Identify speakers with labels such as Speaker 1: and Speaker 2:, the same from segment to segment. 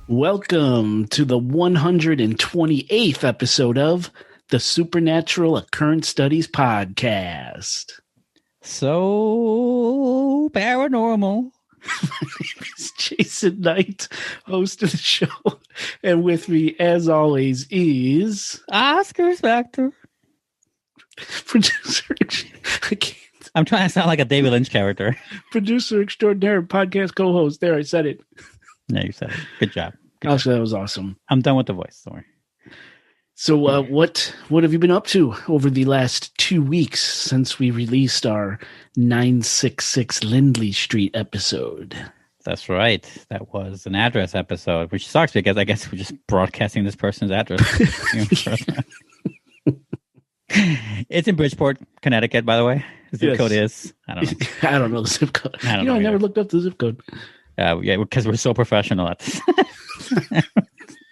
Speaker 1: Welcome to the 128th episode of the Supernatural Occurrence Studies Podcast.
Speaker 2: So paranormal.
Speaker 1: My name is Jason Knight, host of the show. And with me, as always, is
Speaker 2: Oscar Spector.
Speaker 1: producer. I can't.
Speaker 2: I'm trying to sound like a David Lynch character.
Speaker 1: Producer extraordinaire, podcast co-host. There, I said it.
Speaker 2: Yeah, you said it. Good job.
Speaker 1: Gosh, that was awesome.
Speaker 2: I'm done with the voice. Don't worry.
Speaker 1: So, what have you been up to over the last 2 weeks since we released our 966 Lindley Street episode?
Speaker 2: That's right. That was an address episode, which sucks because I guess we're just broadcasting this person's address. It's in Bridgeport, Connecticut, by the way. The zip code is. I don't know.
Speaker 1: I don't know the zip code.
Speaker 2: I
Speaker 1: never looked up the zip code.
Speaker 2: Yeah, because we're so professional at this.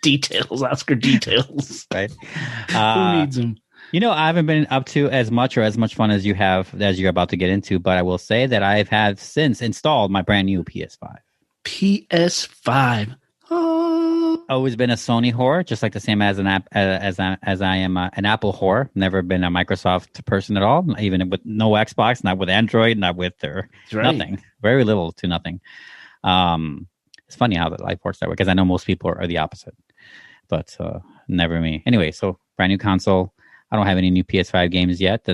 Speaker 1: Details, Oscar details.
Speaker 2: Right.
Speaker 1: Who needs them?
Speaker 2: I haven't been up to as much fun as you have, as you're about to get into, but I will say that I've had since installed my brand new PS5.
Speaker 1: PS5. Oh.
Speaker 2: Always been a Sony whore, just like the same as I am an Apple whore. Never been a Microsoft person at all, even with no Xbox, not with Android, not with nothing. Very little to nothing. It's funny how that life works that way because I know most people are the opposite, but never me. Anyway, so brand new console. I don't have any new PS5 games yet. I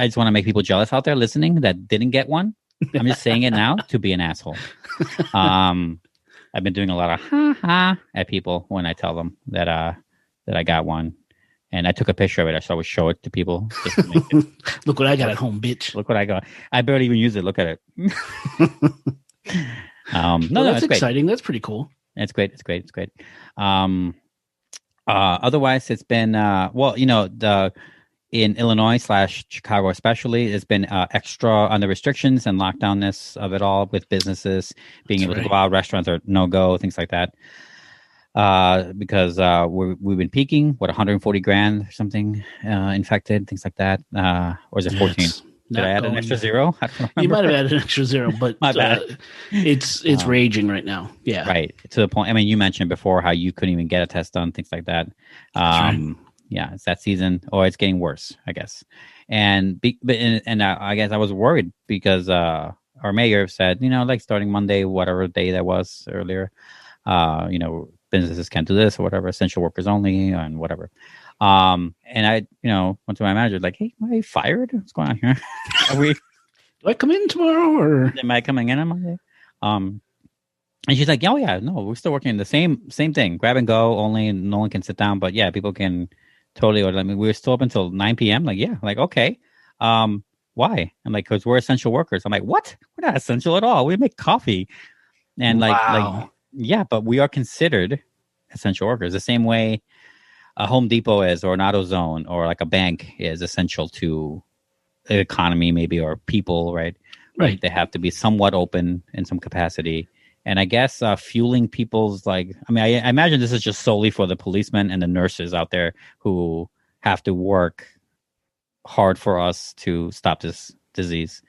Speaker 2: just want to make people jealous out there listening that didn't get one. I'm just saying it now to be an asshole. I've been doing a lot of ha at people when I tell them that I got one, and I took a picture of it. I should always show it to people. Just to make it.
Speaker 1: Look what I got at home, bitch.
Speaker 2: Look what I got. I barely even use it. Look at it.
Speaker 1: That's exciting. That's pretty cool.
Speaker 2: It's great. Otherwise, it's been in Illinois / Chicago especially, it's been extra on the restrictions and lockdownness of it all with businesses being able to go out, restaurants are no go, things like that. Because we've been peaking 140 grand or something infected, things like that. Or is it 14?
Speaker 1: Yes.
Speaker 2: Did I add an extra zero? I don't remember.
Speaker 1: You might have added an extra zero, but
Speaker 2: my bad.
Speaker 1: It's raging right now. Yeah,
Speaker 2: right, to the point. I mean, you mentioned before how you couldn't even get a test done, things like that.
Speaker 1: Right.
Speaker 2: Yeah, it's that season, or it's getting worse, I guess. And I guess I was worried because our mayor said, like starting Monday, whatever day that was earlier, businesses can't do this or whatever, essential workers only, and whatever. And I, went to my manager like, hey, am I fired? What's going on here? Do
Speaker 1: I come in tomorrow or
Speaker 2: am I coming in on Monday? And she's like, oh yeah, no, we're still working the same thing, grab and go only, no one can sit down, but yeah, people can totally order. I mean, we're still up until 9 p.m. Like, yeah, like, okay. Why? I'm like, because we're essential workers. I'm like, what? We're not essential at all. We make coffee. And yeah, but we are considered essential workers the same way a Home Depot is, or an AutoZone, or like a bank is essential to the economy, maybe, or people, right?
Speaker 1: Right.
Speaker 2: Like they have to be somewhat open in some capacity. And I guess fueling people's I imagine this is just solely for the policemen and the nurses out there who have to work hard for us to stop this disease,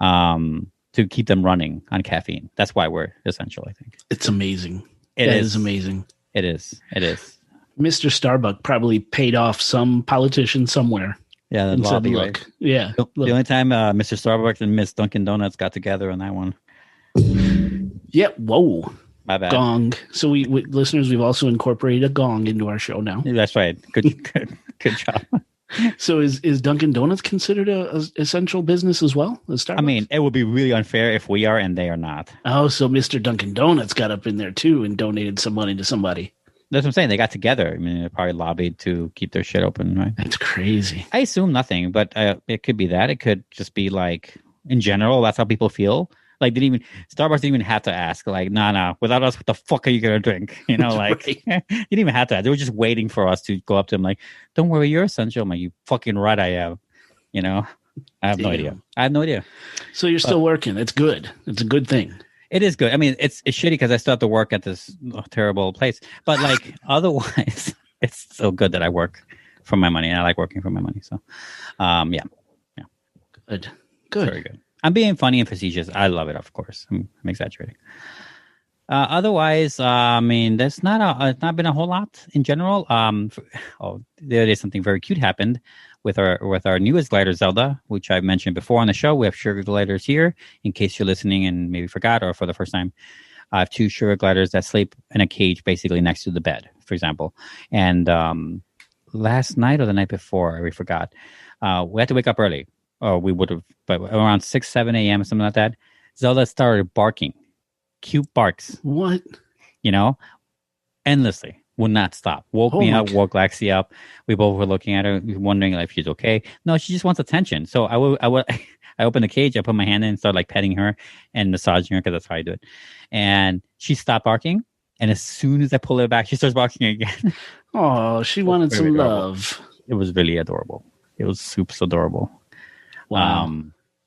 Speaker 2: to keep them running on caffeine. That's why we're essential, I think.
Speaker 1: It's amazing.
Speaker 2: It
Speaker 1: is amazing.
Speaker 2: It is.
Speaker 1: Mr. Starbuck probably paid off some politician somewhere.
Speaker 2: Yeah, the lobby,
Speaker 1: look.
Speaker 2: right?
Speaker 1: Yeah.
Speaker 2: The only time Mr. Starbucks and Miss Dunkin' Donuts got together on that one.
Speaker 1: Yeah. Whoa.
Speaker 2: My bad.
Speaker 1: Gong. So listeners, we've also incorporated a gong into our show now.
Speaker 2: That's right. Good job.
Speaker 1: So is Dunkin' Donuts considered a essential business as well as Starbucks?
Speaker 2: I mean, it would be really unfair if we are and they are not.
Speaker 1: Oh, so Mr. Dunkin' Donuts got up in there too and donated some money to somebody.
Speaker 2: That's what I'm saying. They got together. I mean, they probably lobbied to keep their shit open, right?
Speaker 1: That's crazy.
Speaker 2: I assume nothing, but it could be that. It could just be like, in general, that's how people feel. Like, Starbucks didn't even have to ask. Like, nah, without us, what the fuck are you gonna drink? Like,
Speaker 1: Right.
Speaker 2: You didn't even have to. They were just waiting for us to go up to them. Like, don't worry, you're essential. I'm like, you fucking right, I am. I have no idea.
Speaker 1: So you're still working. It's good. It's a good thing.
Speaker 2: It is good. I mean, it's shitty because I still have to work at this terrible place. But like, otherwise, it's still good that I work for my money, and I like working for my money. So, yeah.
Speaker 1: Good.
Speaker 2: Very good. I'm being funny and facetious. I love it, of course. I'm exaggerating. Otherwise, I mean, there's it's not been a whole lot in general. There is something very cute happened with our newest glider, Zelda, which I've mentioned before on the show. We have sugar gliders here, in case you're listening and maybe forgot or for the first time. I have 2 sugar gliders that sleep in a cage basically next to the bed, for example. And last night or the night before, we forgot. We had to wake up early. Or we would have, but around 6, 7 a.m. or something like that. Zelda started barking. Cute barks.
Speaker 1: What?
Speaker 2: Endlessly. Would not stop. Woke me up, woke Lexi up. We both were looking at her, wondering if she's okay. No, she just wants attention. So I opened the cage, I put my hand in and started petting her and massaging her because that's how I do it. And she stopped barking. And as soon as I pull her back, she starts barking again.
Speaker 1: Oh, she wanted some love.
Speaker 2: It was really adorable. It was super adorable.
Speaker 1: Wow.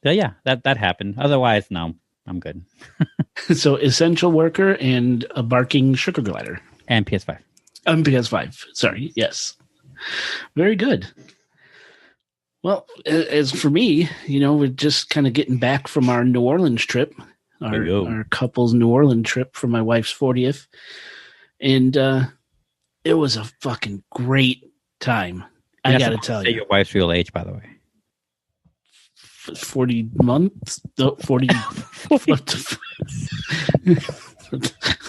Speaker 2: So yeah, that happened. Otherwise, no. I'm good.
Speaker 1: So essential worker and a barking sugar glider.
Speaker 2: And PS5.
Speaker 1: PS5. Sorry. Yes. Very good. Well, as for me, we're just kind of getting back from our New Orleans trip, our couple's New Orleans trip for my wife's 40th. And it was a fucking great time. I got to tell you.
Speaker 2: Your wife's real age, by the way.
Speaker 1: 40 months? 40. Let's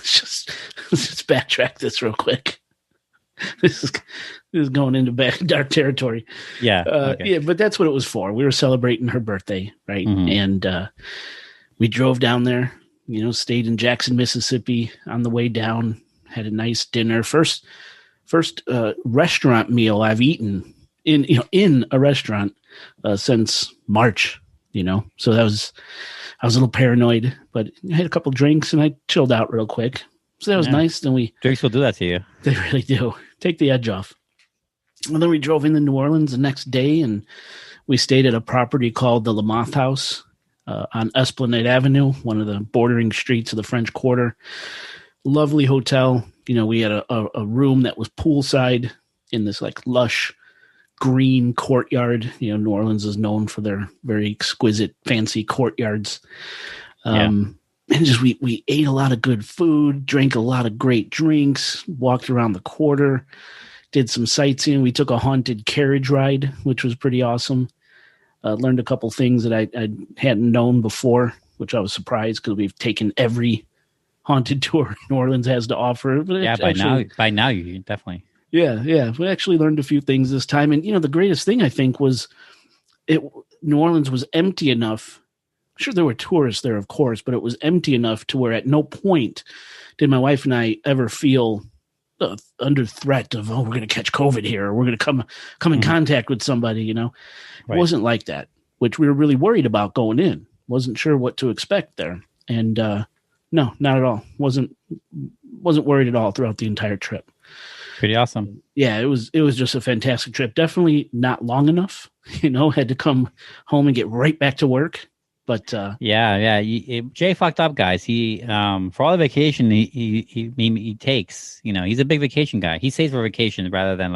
Speaker 1: just backtrack this real quick. This is going into dark territory.
Speaker 2: Yeah. Okay.
Speaker 1: Yeah, but that's what it was for. We were celebrating her birthday, right? Mm-hmm. And we drove down there, stayed in Jackson, Mississippi on the way down, had a nice dinner. First restaurant meal I've eaten in a restaurant since March, so I was a little paranoid, but I had a couple drinks and I chilled out real quick. So that was nice. Then
Speaker 2: drinks will do that to you.
Speaker 1: They really do. Take the edge off. And then we drove into New Orleans the next day and we stayed at a property called the Lamothe House on Esplanade Avenue, one of the bordering streets of the French Quarter. Lovely hotel. We had a room that was poolside in this lush green courtyard. New Orleans is known for their very exquisite, fancy courtyards. And just we ate a lot of good food, drank a lot of great drinks, walked around the quarter, did some sightseeing. We took a haunted carriage ride, which was pretty awesome. Learned a couple things that I hadn't known before, which I was surprised because we've taken every haunted tour New Orleans has to offer. But
Speaker 2: by now you definitely.
Speaker 1: Yeah. We actually learned a few things this time. And, the greatest thing I think was New Orleans was empty enough. Sure, there were tourists there, of course, but it was empty enough to where at no point did my wife and I ever feel under threat of, we're going to catch COVID here, or we're going to come in contact with somebody, Right. It wasn't like that, which we were really worried about going in. Wasn't sure what to expect there. And no, not at all. Wasn't worried at all throughout the entire trip.
Speaker 2: Pretty awesome.
Speaker 1: Yeah, it was just a fantastic trip. Definitely not long enough, had to come home and get right back to work. But Jay fucked up, guys. He for all the vacation he takes, he's a big vacation guy. He saves for vacation rather than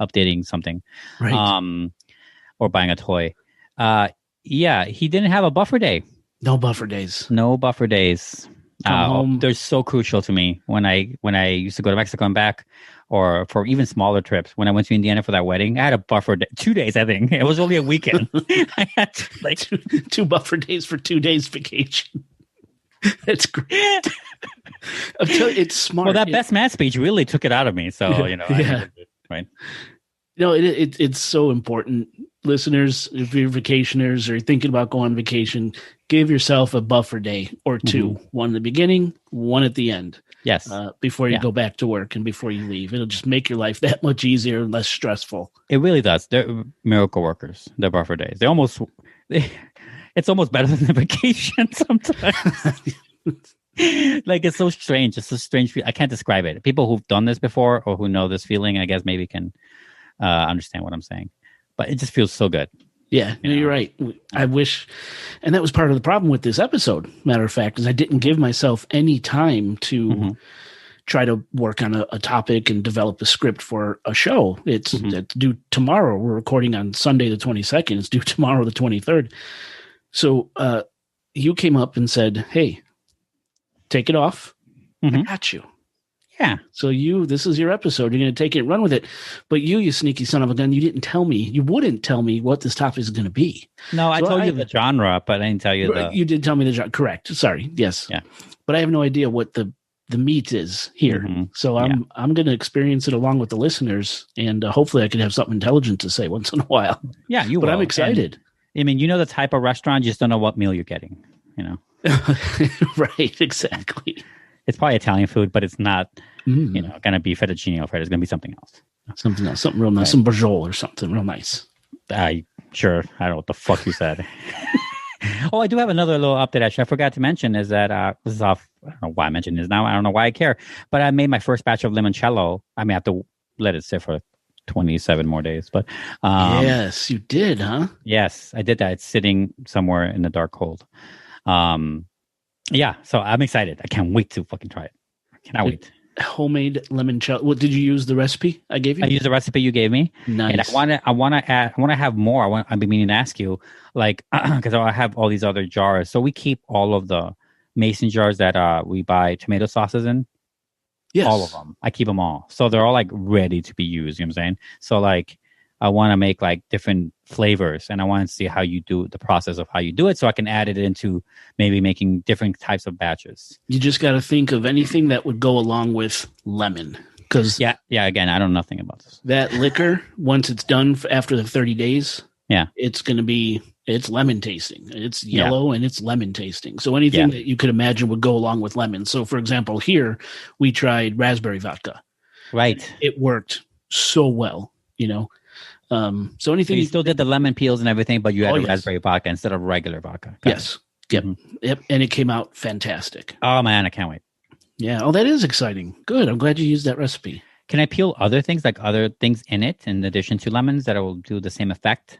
Speaker 1: updating something, right?
Speaker 2: Or buying a toy. He didn't have a buffer day.
Speaker 1: No buffer days.
Speaker 2: Come home. They're so crucial to me when I used to go to Mexico and back, or for even smaller trips. When I went to Indiana for that wedding, I had a buffer 2 days. I think it was only a weekend. I had
Speaker 1: two buffer days for 2 days vacation. That's great. I'm telling you, it's smart.
Speaker 2: Well, that best man speech really took it out of me. So right.
Speaker 1: It's so important. Listeners, if you're vacationers or thinking about going on vacation, give yourself a buffer day or two. Mm-hmm. One at the beginning, one at the end.
Speaker 2: Yes.
Speaker 1: Before you go back to work and before you leave. It'll just make your life that much easier and less stressful.
Speaker 2: It really does. They're miracle workers, the buffer days. It's almost better than the vacation sometimes. It's so strange. It's a strange feeling. I can't describe it. People who've done this before or who know this feeling, I guess maybe can understand what I'm saying. But it just feels so good.
Speaker 1: Yeah, you're right. I wish, and that was part of the problem with this episode, matter of fact, is I didn't give myself any time to try to work on a topic and develop a script for a show. It's due tomorrow. We're recording on Sunday the 22nd. It's due tomorrow the 23rd. So you came up and said, hey, take it off. I got you.
Speaker 2: Yeah.
Speaker 1: So this is your episode. You're going to take it and run with it. But you sneaky son of a gun, you didn't tell me. You wouldn't tell me what this topic is going to be.
Speaker 2: No, I told you the genre, but I didn't tell you
Speaker 1: You did tell me the genre. Correct. Sorry. Yes.
Speaker 2: Yeah.
Speaker 1: But I have no idea what the meat is here. So I'm going to experience it along with the listeners, and hopefully I can have something intelligent to say once in a while.
Speaker 2: Yeah, you will.
Speaker 1: But I'm excited.
Speaker 2: And, you know the type of restaurant, you just don't know what meal you're getting,
Speaker 1: Right, exactly.
Speaker 2: It's probably Italian food, but it's not, going to be fettuccine alfredo. It's going to be something else.
Speaker 1: Something else, something real nice, some brajol or something real nice.
Speaker 2: Sure. I don't know what the fuck you said. Oh, I do have another little update. Actually, I forgot to mention is that this is off. I don't know why I mentioned this now. I don't know why I care, but I made my first batch of limoncello. I may have to let it sit for 27 more days, but
Speaker 1: yes, you did, huh?
Speaker 2: Yes, I did that. It's sitting somewhere in the dark cold. Yeah, so I'm excited. I can't wait to fucking try it. I cannot wait.
Speaker 1: Homemade limoncello. What did you use? The recipe I gave you?
Speaker 2: I used the recipe you gave me.
Speaker 1: Nice.
Speaker 2: And I want to have more. I've been meaning to ask you, like, because I have all these other jars. So we keep all of the mason jars that we buy tomato sauces in.
Speaker 1: Yes.
Speaker 2: All of them. I keep them all. So they're all like ready to be used. You know what I'm saying? So like, I want to make like different flavors, and I want to see how you do the process of how you do it, so I can add it into maybe making different types of batches.
Speaker 1: You just got to think of anything that would go along with lemon, because
Speaker 2: again, I don't know nothing about this.
Speaker 1: That liquor, once it's done after the 30 days, it's going to be lemon tasting. It's yellow and it's lemon tasting. So anything that you could imagine would go along with lemon. So for example, here we tried raspberry vodka.
Speaker 2: Right.
Speaker 1: It worked so well, So anything
Speaker 2: you still did the lemon peels and everything, but you had raspberry vodka instead of regular vodka.
Speaker 1: Yes. Yep. Yep. And it came out fantastic.
Speaker 2: Oh man, I can't wait.
Speaker 1: Yeah. Oh, that is exciting. Good. I'm glad you used that recipe.
Speaker 2: Can I peel other things, like other things in it, in addition to lemons, that will do the same effect?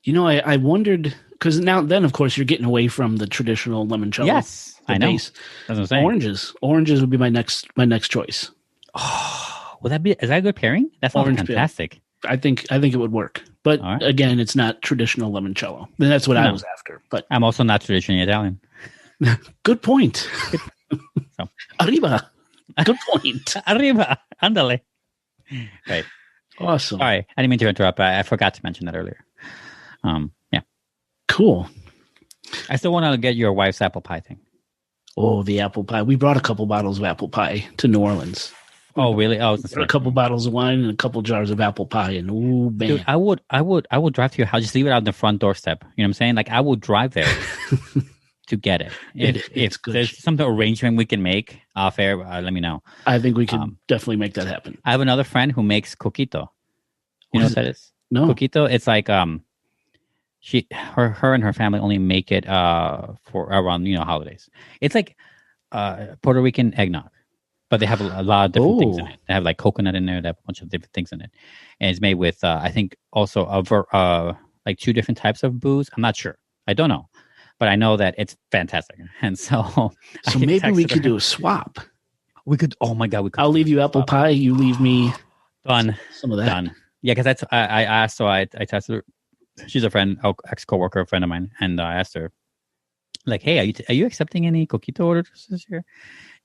Speaker 1: I wondered, because then of course you're getting away from the traditional limoncello.
Speaker 2: Yes, I know.
Speaker 1: Base.
Speaker 2: That's what I'm saying.
Speaker 1: Oranges would be my next choice.
Speaker 2: Oh, is that a good pairing? That sounds fantastic.
Speaker 1: Peel. I think it would work, but again, it's not traditional limoncello. And that's what I was after. But
Speaker 2: I'm also not traditionally Italian.
Speaker 1: Good point.
Speaker 2: So.
Speaker 1: Arriba. Good point.
Speaker 2: Arriba. Andale. Right.
Speaker 1: Awesome.
Speaker 2: Sorry, I didn't mean to interrupt. I forgot to mention that earlier. Yeah.
Speaker 1: Cool.
Speaker 2: I still want to get your wife's apple pie thing.
Speaker 1: Oh, the apple pie. We brought a couple bottles of apple pie to New Orleans.
Speaker 2: Oh, really? Oh,
Speaker 1: a couple bottles of wine and a couple jars of apple pie, and ooh, man.
Speaker 2: Dude, I would drive to your house, just leave it out the front doorstep. You know what I'm saying? Like, I would drive there to get it. If there's some arrangement we can make off air, let me know.
Speaker 1: I think we can definitely make that happen.
Speaker 2: I have another friend who makes coquito. You know what that is?
Speaker 1: No.
Speaker 2: Coquito, it's like her and her family only make it for around holidays. It's like Puerto Rican eggnog. But they have a lot of different things in it. They have like coconut in there. They have a bunch of different things in it. And it's made with, I think, also like 2 different types of booze. I'm not sure. I don't know. But I know that it's fantastic. And so
Speaker 1: maybe we could do a swap.
Speaker 2: We could. Oh, my God. We could.
Speaker 1: I'll leave you apple pie. You leave me
Speaker 2: some of
Speaker 1: that.
Speaker 2: Done. Yeah, because I asked, so I tested her. She's a friend, ex-coworker, a friend of mine. And I asked her, like, hey, are you accepting any coquito orders this year?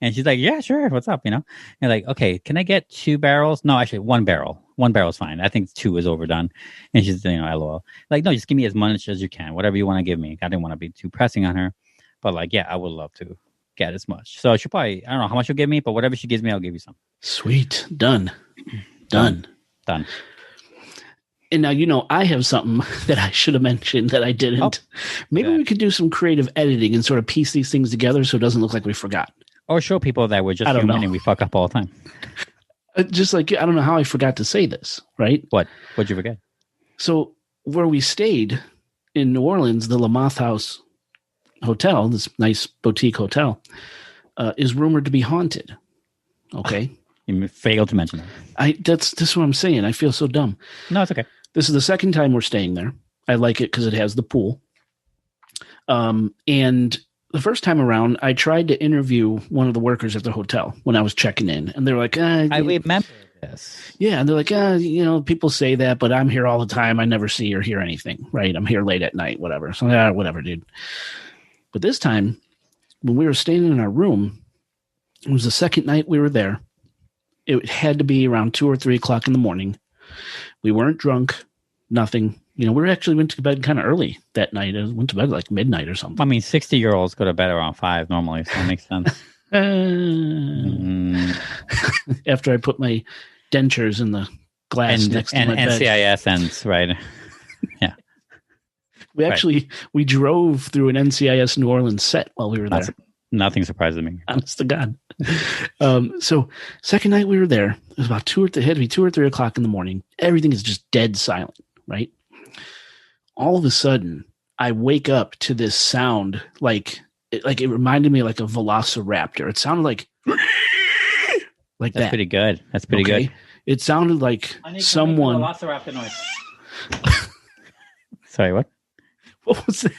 Speaker 2: And she's like, yeah, sure. What's up? And like, okay, can I get 2 barrels? No, actually 1 barrel. 1 barrel is fine. I think 2 is overdone. And she's, LOL. Like, no, just give me as much as you can. Whatever you want to give me. I didn't want to be too pressing on her. But like, yeah, I would love to get as much. So she'll probably, I don't know how much she'll give me, but whatever she gives me, I'll give you some.
Speaker 1: Sweet. Done.
Speaker 2: Done.
Speaker 1: And now, I have something that I should have mentioned that I didn't. Maybe we could do some creative editing and sort of piece these things together so it doesn't look like we forgot.
Speaker 2: Or show people that we're just human and we fuck up all the time.
Speaker 1: Just like, I don't know how I forgot to say this, right?
Speaker 2: What'd you forget?
Speaker 1: So where we stayed in New Orleans, the Lamothe House Hotel, this nice boutique hotel, is rumored to be haunted. Okay.
Speaker 2: You failed to mention that.
Speaker 1: That's what I'm saying. I feel so dumb.
Speaker 2: No, it's okay.
Speaker 1: This is the second time we're staying there. I like it because it has the pool. And the first time around, I tried to interview one of the workers at the hotel when I was checking in. And they're like,
Speaker 2: I remember this.
Speaker 1: Yeah. And they're like, people say that, but I'm here all the time. I never see or hear anything, right? I'm here late at night, whatever. So, whatever, dude. But this time, when we were staying in our room, It was the second night we were there. It had to be around 2 or 3 o'clock in the morning. We weren't drunk, nothing. We actually went to bed kind of early that night. I went to bed like midnight or something.
Speaker 2: I mean, 60-year-olds go to bed around 5 normally, so it makes sense.
Speaker 1: After I put my dentures in the glass next to my bed.
Speaker 2: And NCIS ends, right? Yeah.
Speaker 1: We drove through an NCIS New Orleans set while we were there.
Speaker 2: Nothing surprises me.
Speaker 1: Honest to God. So second night we were there, it was about 2 or 3 o'clock in the morning. Everything is just dead silent, right? All of a sudden, I wake up to this sound like it reminded me like a velociraptor. It sounded like that.
Speaker 2: That's pretty good. That's pretty good.
Speaker 1: It sounded like someone.
Speaker 2: Velociraptor noise. Sorry, what?
Speaker 1: What was that?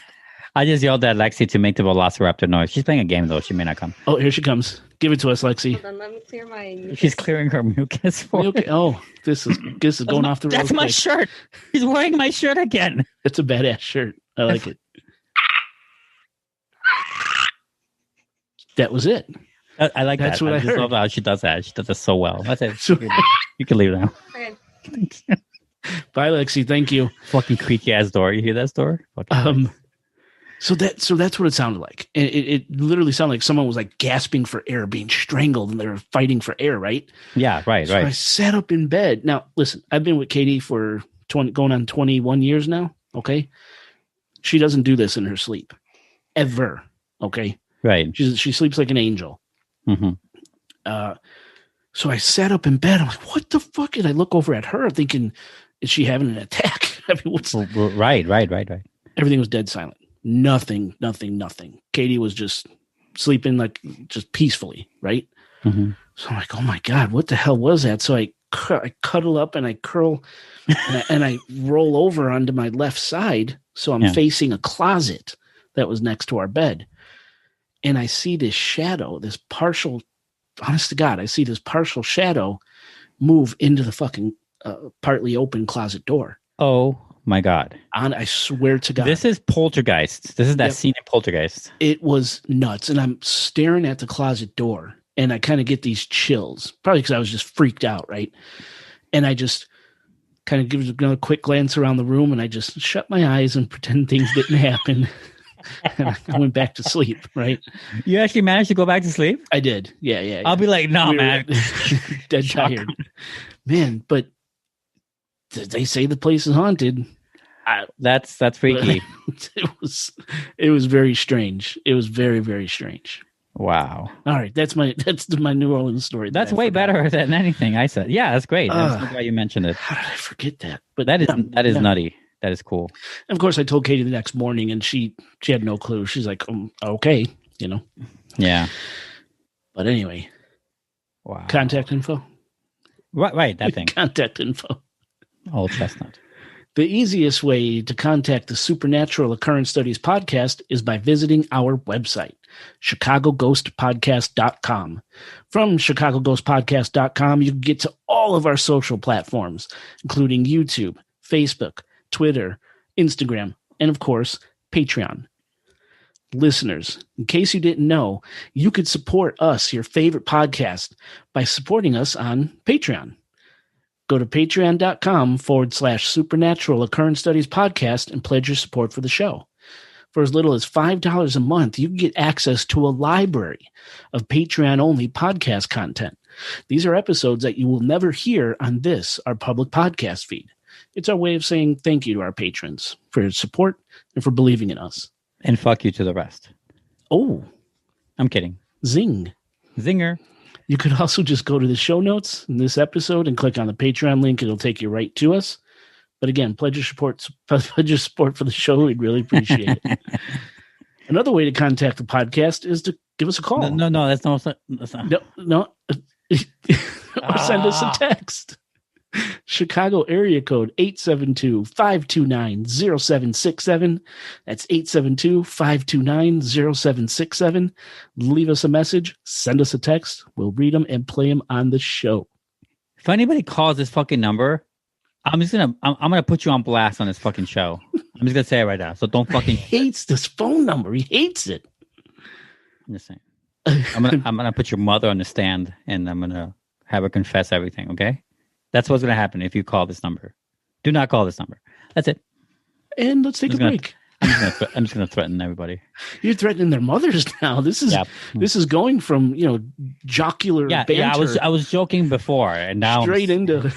Speaker 2: I just yelled at Lexi to make the velociraptor noise. She's playing a game though. She may not come.
Speaker 1: Oh, here she comes. Give it to us, Lexi.
Speaker 3: Hold on, let me clear my mucus.
Speaker 2: She's clearing her mucus for it.
Speaker 1: Oh, this is going off the rails.
Speaker 2: That's my shirt. He's wearing my shirt again.
Speaker 1: It's a badass shirt. I like it. That was it.
Speaker 2: I like
Speaker 1: That's
Speaker 2: that.
Speaker 1: what I
Speaker 2: just
Speaker 1: heard.
Speaker 2: love how she does that. She does it so well. That's it.
Speaker 1: So-
Speaker 2: You can leave now.
Speaker 3: Okay.
Speaker 1: Bye, Lexi. Thank you.
Speaker 2: Fucking creaky ass door. You hear that door? Fucking
Speaker 1: So that's what it sounded like. It literally sounded like someone was like gasping for air, being strangled, and they were fighting for air, right?
Speaker 2: Yeah, right,
Speaker 1: So I sat up in bed. Now, listen, I've been with Katie for going on 21 years now. Okay, she doesn't do this in her sleep, ever. Okay,
Speaker 2: right.
Speaker 1: she sleeps like an angel.
Speaker 2: Mm-hmm.
Speaker 1: So I sat up in bed. I'm like, what the fuck? And I look over at her, thinking, is she having an attack? I mean, what's
Speaker 2: Right.
Speaker 1: Everything was dead silent. Nothing. Katie was just sleeping like just peacefully, right?
Speaker 2: Mm-hmm.
Speaker 1: So I'm like, oh my God, what the hell was that? So I cuddle up and I curl and I roll over onto my left side. So I'm facing a closet that was next to our bed. And I see this shadow, honest to God, I see this partial shadow move into the fucking partly open closet door.
Speaker 2: Oh my God.
Speaker 1: I swear to God.
Speaker 2: This is Poltergeist. This is that scene in Poltergeist.
Speaker 1: It was nuts. And I'm staring at the closet door and I kind of get these chills, probably because I was just freaked out, right? And I just kind of give another quick glance around the room and I just shut my eyes and pretend things didn't happen. And I went back to sleep, right?
Speaker 2: You actually managed to go back to sleep?
Speaker 1: I did. Yeah.
Speaker 2: I'll be like, no, man.
Speaker 1: Dead tired. Man, but they say the place is haunted.
Speaker 2: That's freaky.
Speaker 1: It was very strange. It was very, very strange.
Speaker 2: Wow.
Speaker 1: All right, that's my New Orleans story.
Speaker 2: That's way better than anything I said. Yeah, that's great. That's why you mentioned it.
Speaker 1: How did I forget that? But
Speaker 2: that is nutty. That is cool.
Speaker 1: And of course, I told Katie the next morning, and she had no clue. She's like, okay,
Speaker 2: Yeah.
Speaker 1: But anyway,
Speaker 2: wow.
Speaker 1: Contact info.
Speaker 2: Right. That thing.
Speaker 1: Contact info.
Speaker 2: Old chestnut.
Speaker 1: The easiest way to contact the Supernatural Occurrence Studies podcast is by visiting our website, chicagoghostpodcast.com. From chicagoghostpodcast.com, you can get to all of our social platforms, including YouTube, Facebook, Twitter, Instagram, and of course, Patreon. Listeners, in case you didn't know, you could support us, your favorite podcast, by supporting us on Patreon. Go to patreon.com/supernatural occurrence studies podcast and pledge your support for the show. For as little as $5 a month, you can get access to a library of Patreon-only podcast content. These are episodes that you will never hear on our public podcast feed. It's our way of saying thank you to our patrons for your support and for believing in us.
Speaker 2: And fuck you to the rest.
Speaker 1: Oh.
Speaker 2: I'm kidding.
Speaker 1: Zing.
Speaker 2: Zinger.
Speaker 1: You could also just go to the show notes in this episode and click on the Patreon link. It'll take you right to us. But again, pledge your support for the show. We'd really appreciate it. Another way to contact the podcast is to give us a call.
Speaker 2: No, that's not.
Speaker 1: No. Or send us a text. Chicago area code 872-529-0767. That's 872-529-0767. Leave us a message, send us a text. We'll read them and play them on the show.
Speaker 2: If anybody calls this fucking number, I'm gonna put you on blast on this fucking show. I'm just gonna say it right now. So don't fucking
Speaker 1: He hates this phone number. He hates it.
Speaker 2: I'm just saying. I'm gonna put your mother on the stand, and I'm gonna have her confess everything. Okay, that's what's gonna happen if you call this number. Do not call this number. That's it.
Speaker 1: And let's take a break.
Speaker 2: I'm just gonna threaten everybody.
Speaker 1: You're threatening their mothers now. This is going from jocular banter.
Speaker 2: Yeah. I was joking before, and now
Speaker 1: straight into.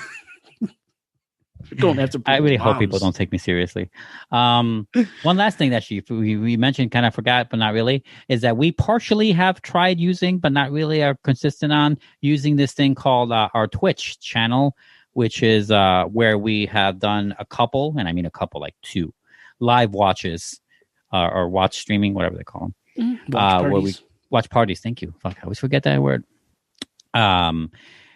Speaker 1: Going after
Speaker 2: I really
Speaker 1: moms.
Speaker 2: hope people don't take me seriously. One last thing that we mentioned, kind of forgot, but not really, is that we partially have tried using, but not really are consistent on using this thing called our Twitch channel, which is where we have done a couple, and I mean a couple, like 2 live watches or watch streaming, whatever they call them. Where we watch parties. Thank you. Fuck, I always forget that word.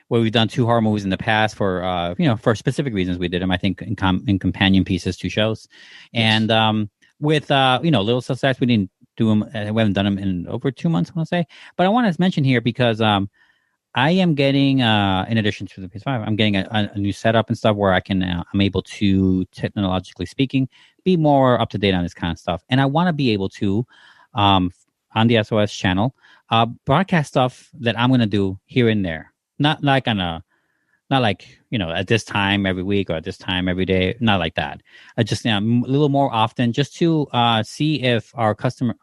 Speaker 2: Where we've done 2 horror movies in the past for for specific reasons. We did them, I think, in companion pieces to shows, and with little success. We didn't do them. We haven't done them in over 2 months, I want to say. But I want to mention here because I am getting, in addition to the PS5, I'm getting a new setup and stuff where I can, I'm able to, technologically speaking, be more up to date on this kind of stuff, and I want to be able to, on the SOS channel, broadcast stuff that I'm going to do here and there. Not like at this time every week or at this time every day. Not like that. Just a little more often, just to see if our customers,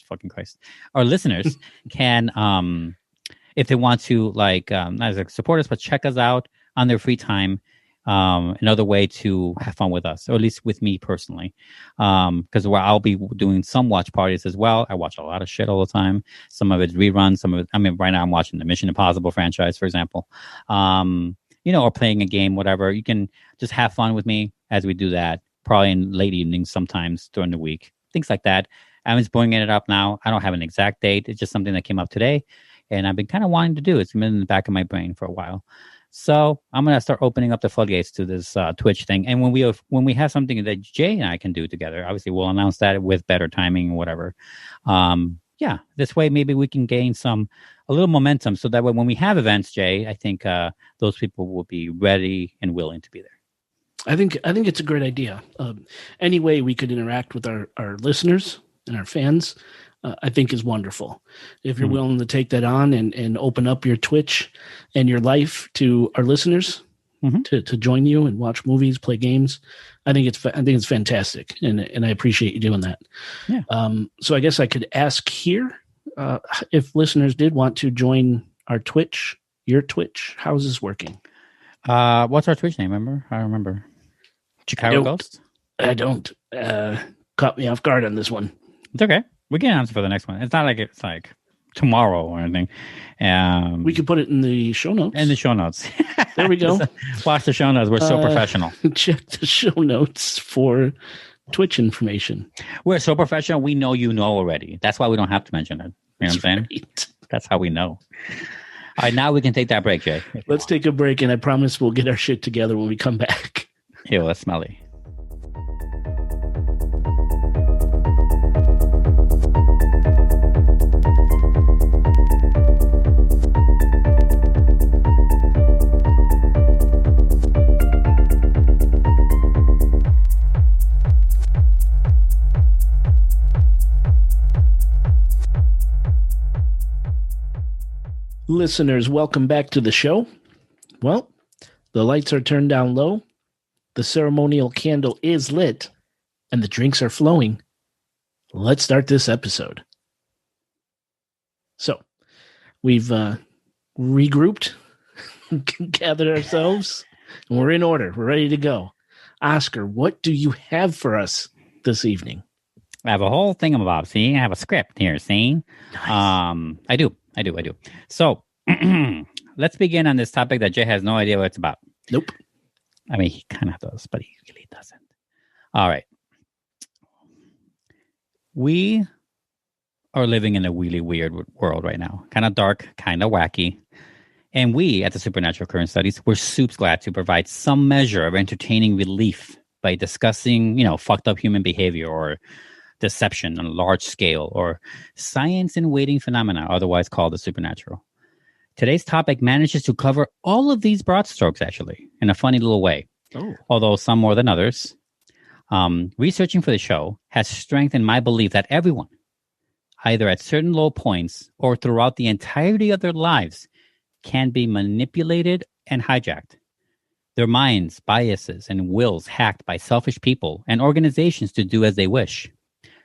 Speaker 2: fucking Christ, our listeners can, if they want to, not support us, but check us out on their free time. Another way to have fun with us, or at least with me personally, because I'll be doing some watch parties as well. I watch a lot of shit all the time. Some of it's reruns. Some of it, right now I'm watching the Mission Impossible franchise, for example, or playing a game, whatever. You can just have fun with me as we do that, probably in late evenings, sometimes during the week, things like that. I'm just bringing it up now. I don't have an exact date. It's just something that came up today, and I've been kind of wanting to do. It's been in the back of my brain for a while. So I'm gonna start opening up the floodgates to this Twitch thing, and when we have something that Jay and I can do together, obviously we'll announce that with better timing, or whatever. This way maybe we can gain a little momentum, so that way when we have events, Jay, I think those people will be ready and willing to be there.
Speaker 1: I think it's a great idea. Any way we could interact with our listeners and our fans, I think is wonderful. If you're willing to take that on and open up your Twitch and your life to our listeners to join you and watch movies, play games, I think it's fantastic, and I appreciate you doing that.
Speaker 2: Yeah.
Speaker 1: So I guess I could ask here if listeners did want to join our Twitch, your Twitch. How is this working?
Speaker 2: What's our Twitch name? Remember? I remember. Chicago Ghost.
Speaker 1: I don't. Caught me off guard on this one.
Speaker 2: It's okay. We can answer for the next one. It's not like it's like tomorrow or anything.
Speaker 1: We could put it in the show notes.
Speaker 2: In the show notes.
Speaker 1: There we go.
Speaker 2: Watch the show notes. We're so professional.
Speaker 1: Check the show notes for Twitch information.
Speaker 2: We're so professional. We know you know already. That's why we don't have to mention it. You know what I'm saying?
Speaker 1: Right.
Speaker 2: That's how we know. All right, now we can take that break, Jay.
Speaker 1: Let's take a break, and I promise we'll get our shit together when we come back.
Speaker 2: Ew, that's smelly.
Speaker 1: Listeners, welcome back to the show. Well, the lights are turned down low, the ceremonial candle is lit, and the drinks are flowing. Let's start this episode. So, we've regrouped, gathered ourselves, and we're in order. We're ready to go. Oscar, what do you have for us this evening?
Speaker 2: I have a whole thingamabob. See, I have a script here. See,
Speaker 1: nice.
Speaker 2: I do. So let's begin on this topic that Jay has no idea what it's about.
Speaker 1: Nope.
Speaker 2: I mean, he kind of does, but he really doesn't. All right. We are living in a really weird world right now. Kind of dark, kind of wacky. And we, at the Supernatural Current Studies, we're soups glad to provide some measure of entertaining relief by discussing, fucked up human behavior or deception on a large scale, or science in waiting phenomena, otherwise called the supernatural. Today's topic manages to cover all of these broad strokes, actually, in a funny little way, although some more than others. Researching for the show has strengthened my belief that everyone, either at certain low points or throughout the entirety of their lives, can be manipulated and hijacked. Their minds, biases, and wills hacked by selfish people and organizations to do as they wish,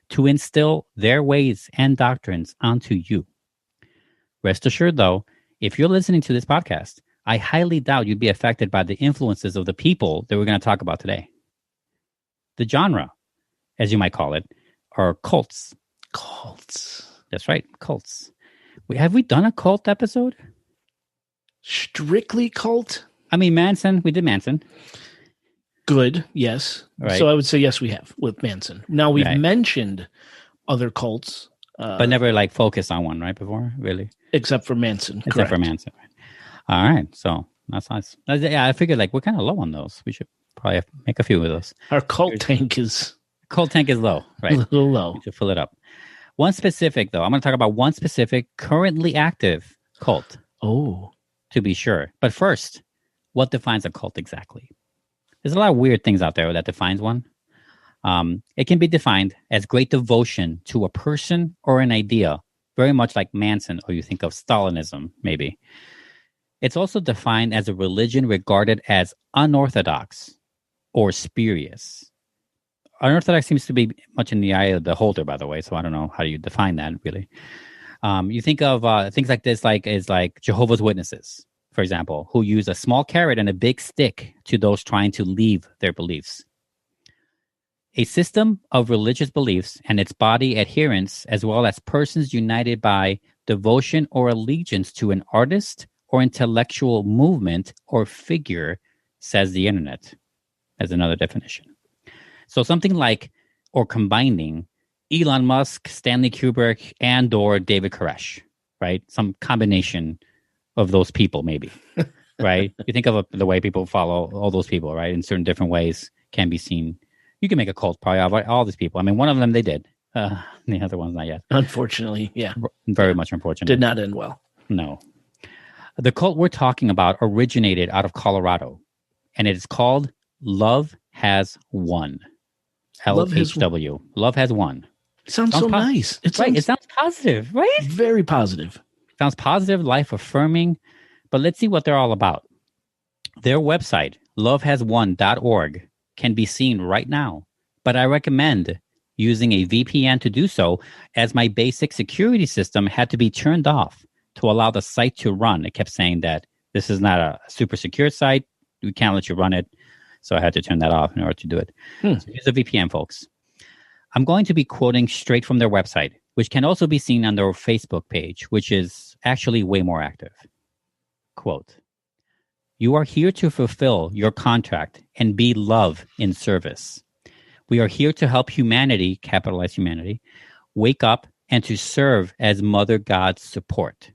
Speaker 2: to instill their ways and doctrines onto you. Rest assured, though, if you're listening to this podcast, I highly doubt you'd be affected by the influences of the people that we're going to talk about today. The genre, as you might call it, are cults.
Speaker 1: Cults.
Speaker 2: That's right, cults. Have we done a cult episode?
Speaker 1: Strictly cult?
Speaker 2: I mean, Manson. We did Manson.
Speaker 1: Good, yes.
Speaker 2: Right.
Speaker 1: So I would say yes, we have with Manson. Now, we've mentioned other cults.
Speaker 2: But never like focused on one, right, before, really?
Speaker 1: Except for Manson.
Speaker 2: Except for Manson, right. All right, so that's nice. Yeah, I figured like we're kind of low on those. We should probably make a few of those.
Speaker 1: Our cult tank is
Speaker 2: low, right?
Speaker 1: A little low.
Speaker 2: We should fill it up. One specific, though. I'm going to talk about one specific currently active cult.
Speaker 1: Oh.
Speaker 2: To be sure. But first, what defines a cult exactly? There's a lot of weird things out there that defines one. It can be defined as great devotion to a person or an idea, very much like Manson, or you think of Stalinism, maybe. It's also defined as a religion regarded as unorthodox or spurious. Unorthodox seems to be much in the eye of the beholder, by the way, so I don't know how you define that, really. You think of things like this, like Jehovah's Witnesses, for example, who use a small carrot and a big stick to those trying to leave their beliefs. A system of religious beliefs and its body adherents, as well as persons united by devotion or allegiance to an artist or intellectual movement or figure, says the internet, as another definition. So something like, or combining, Elon Musk, Stanley Kubrick, and or David Koresh, right? Some combination of those people, maybe, right? You think of the way people follow all those people, right? In certain different ways can be seen. You can make a cult probably of all these people. I mean, one of them they did. The other one's not yet.
Speaker 1: Unfortunately, yeah.
Speaker 2: Very much unfortunate.
Speaker 1: Did not end well.
Speaker 2: No. The cult we're talking about originated out of Colorado, and it is called Love Has Won. LHW. Love Has Won.
Speaker 1: Sounds so nice.
Speaker 2: It sounds positive, right?
Speaker 1: Very positive.
Speaker 2: Sounds positive, life affirming. But let's see what they're all about. Their website, lovehaswon.org, can be seen right now, but I recommend using a VPN to do so, as my basic security system had to be turned off to allow the site to run. It kept saying that this is not a super secure site. We can't let you run it. So I had to turn that off in order to do it. So here's a VPN, folks. I'm going to be quoting straight from their website, which can also be seen on their Facebook page, which is actually way more active. Quote, "You are here to fulfill your contract and be love in service. We are here to help humanity, capitalized humanity, wake up and to serve as Mother God's support.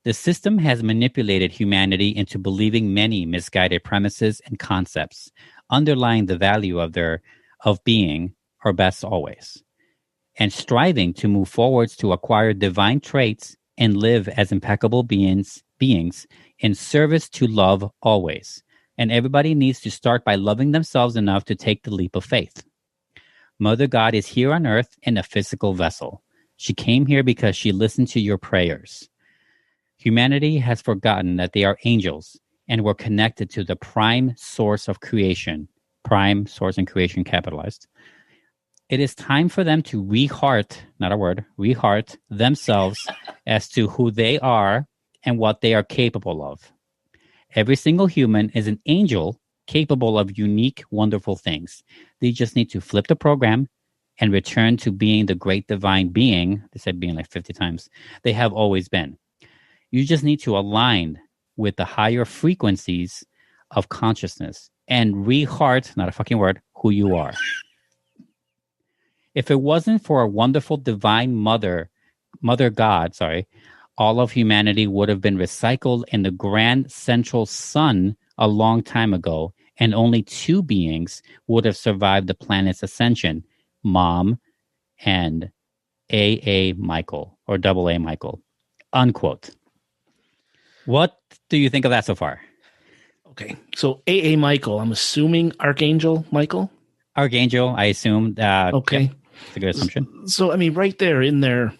Speaker 2: The system has manipulated humanity into believing many misguided premises and concepts, underlying the value of being our best always, and striving to move forwards to acquire divine traits and live as impeccable beings in service to love always. And everybody needs to start by loving themselves enough to take the leap of faith. Mother God is here on earth in a physical vessel. She came here because she listened to your prayers. Humanity has forgotten that they are angels and were connected to the prime source of creation. Prime source and creation capitalized. It is time for them to re-heart themselves as to who they are and what they are capable of. Every single human is an angel capable of unique, wonderful things. They just need to flip the program and return to being the great divine being," they said being like 50 times, "they have always been. You just need to align with the higher frequencies of consciousness and re-heart, not a fucking word, who you are. If it wasn't for a wonderful divine mother God, all of humanity would have been recycled in the grand central sun a long time ago, and only two beings would have survived the planet's ascension, Mom and A.A. Michael, or Double A. Michael," unquote. What do you think of that so far?
Speaker 1: Okay, so A.A. Michael, I'm assuming Archangel Michael?
Speaker 2: Archangel, I assumed.
Speaker 1: Okay.
Speaker 2: It's a good assumption.
Speaker 1: So, I mean, right there in there,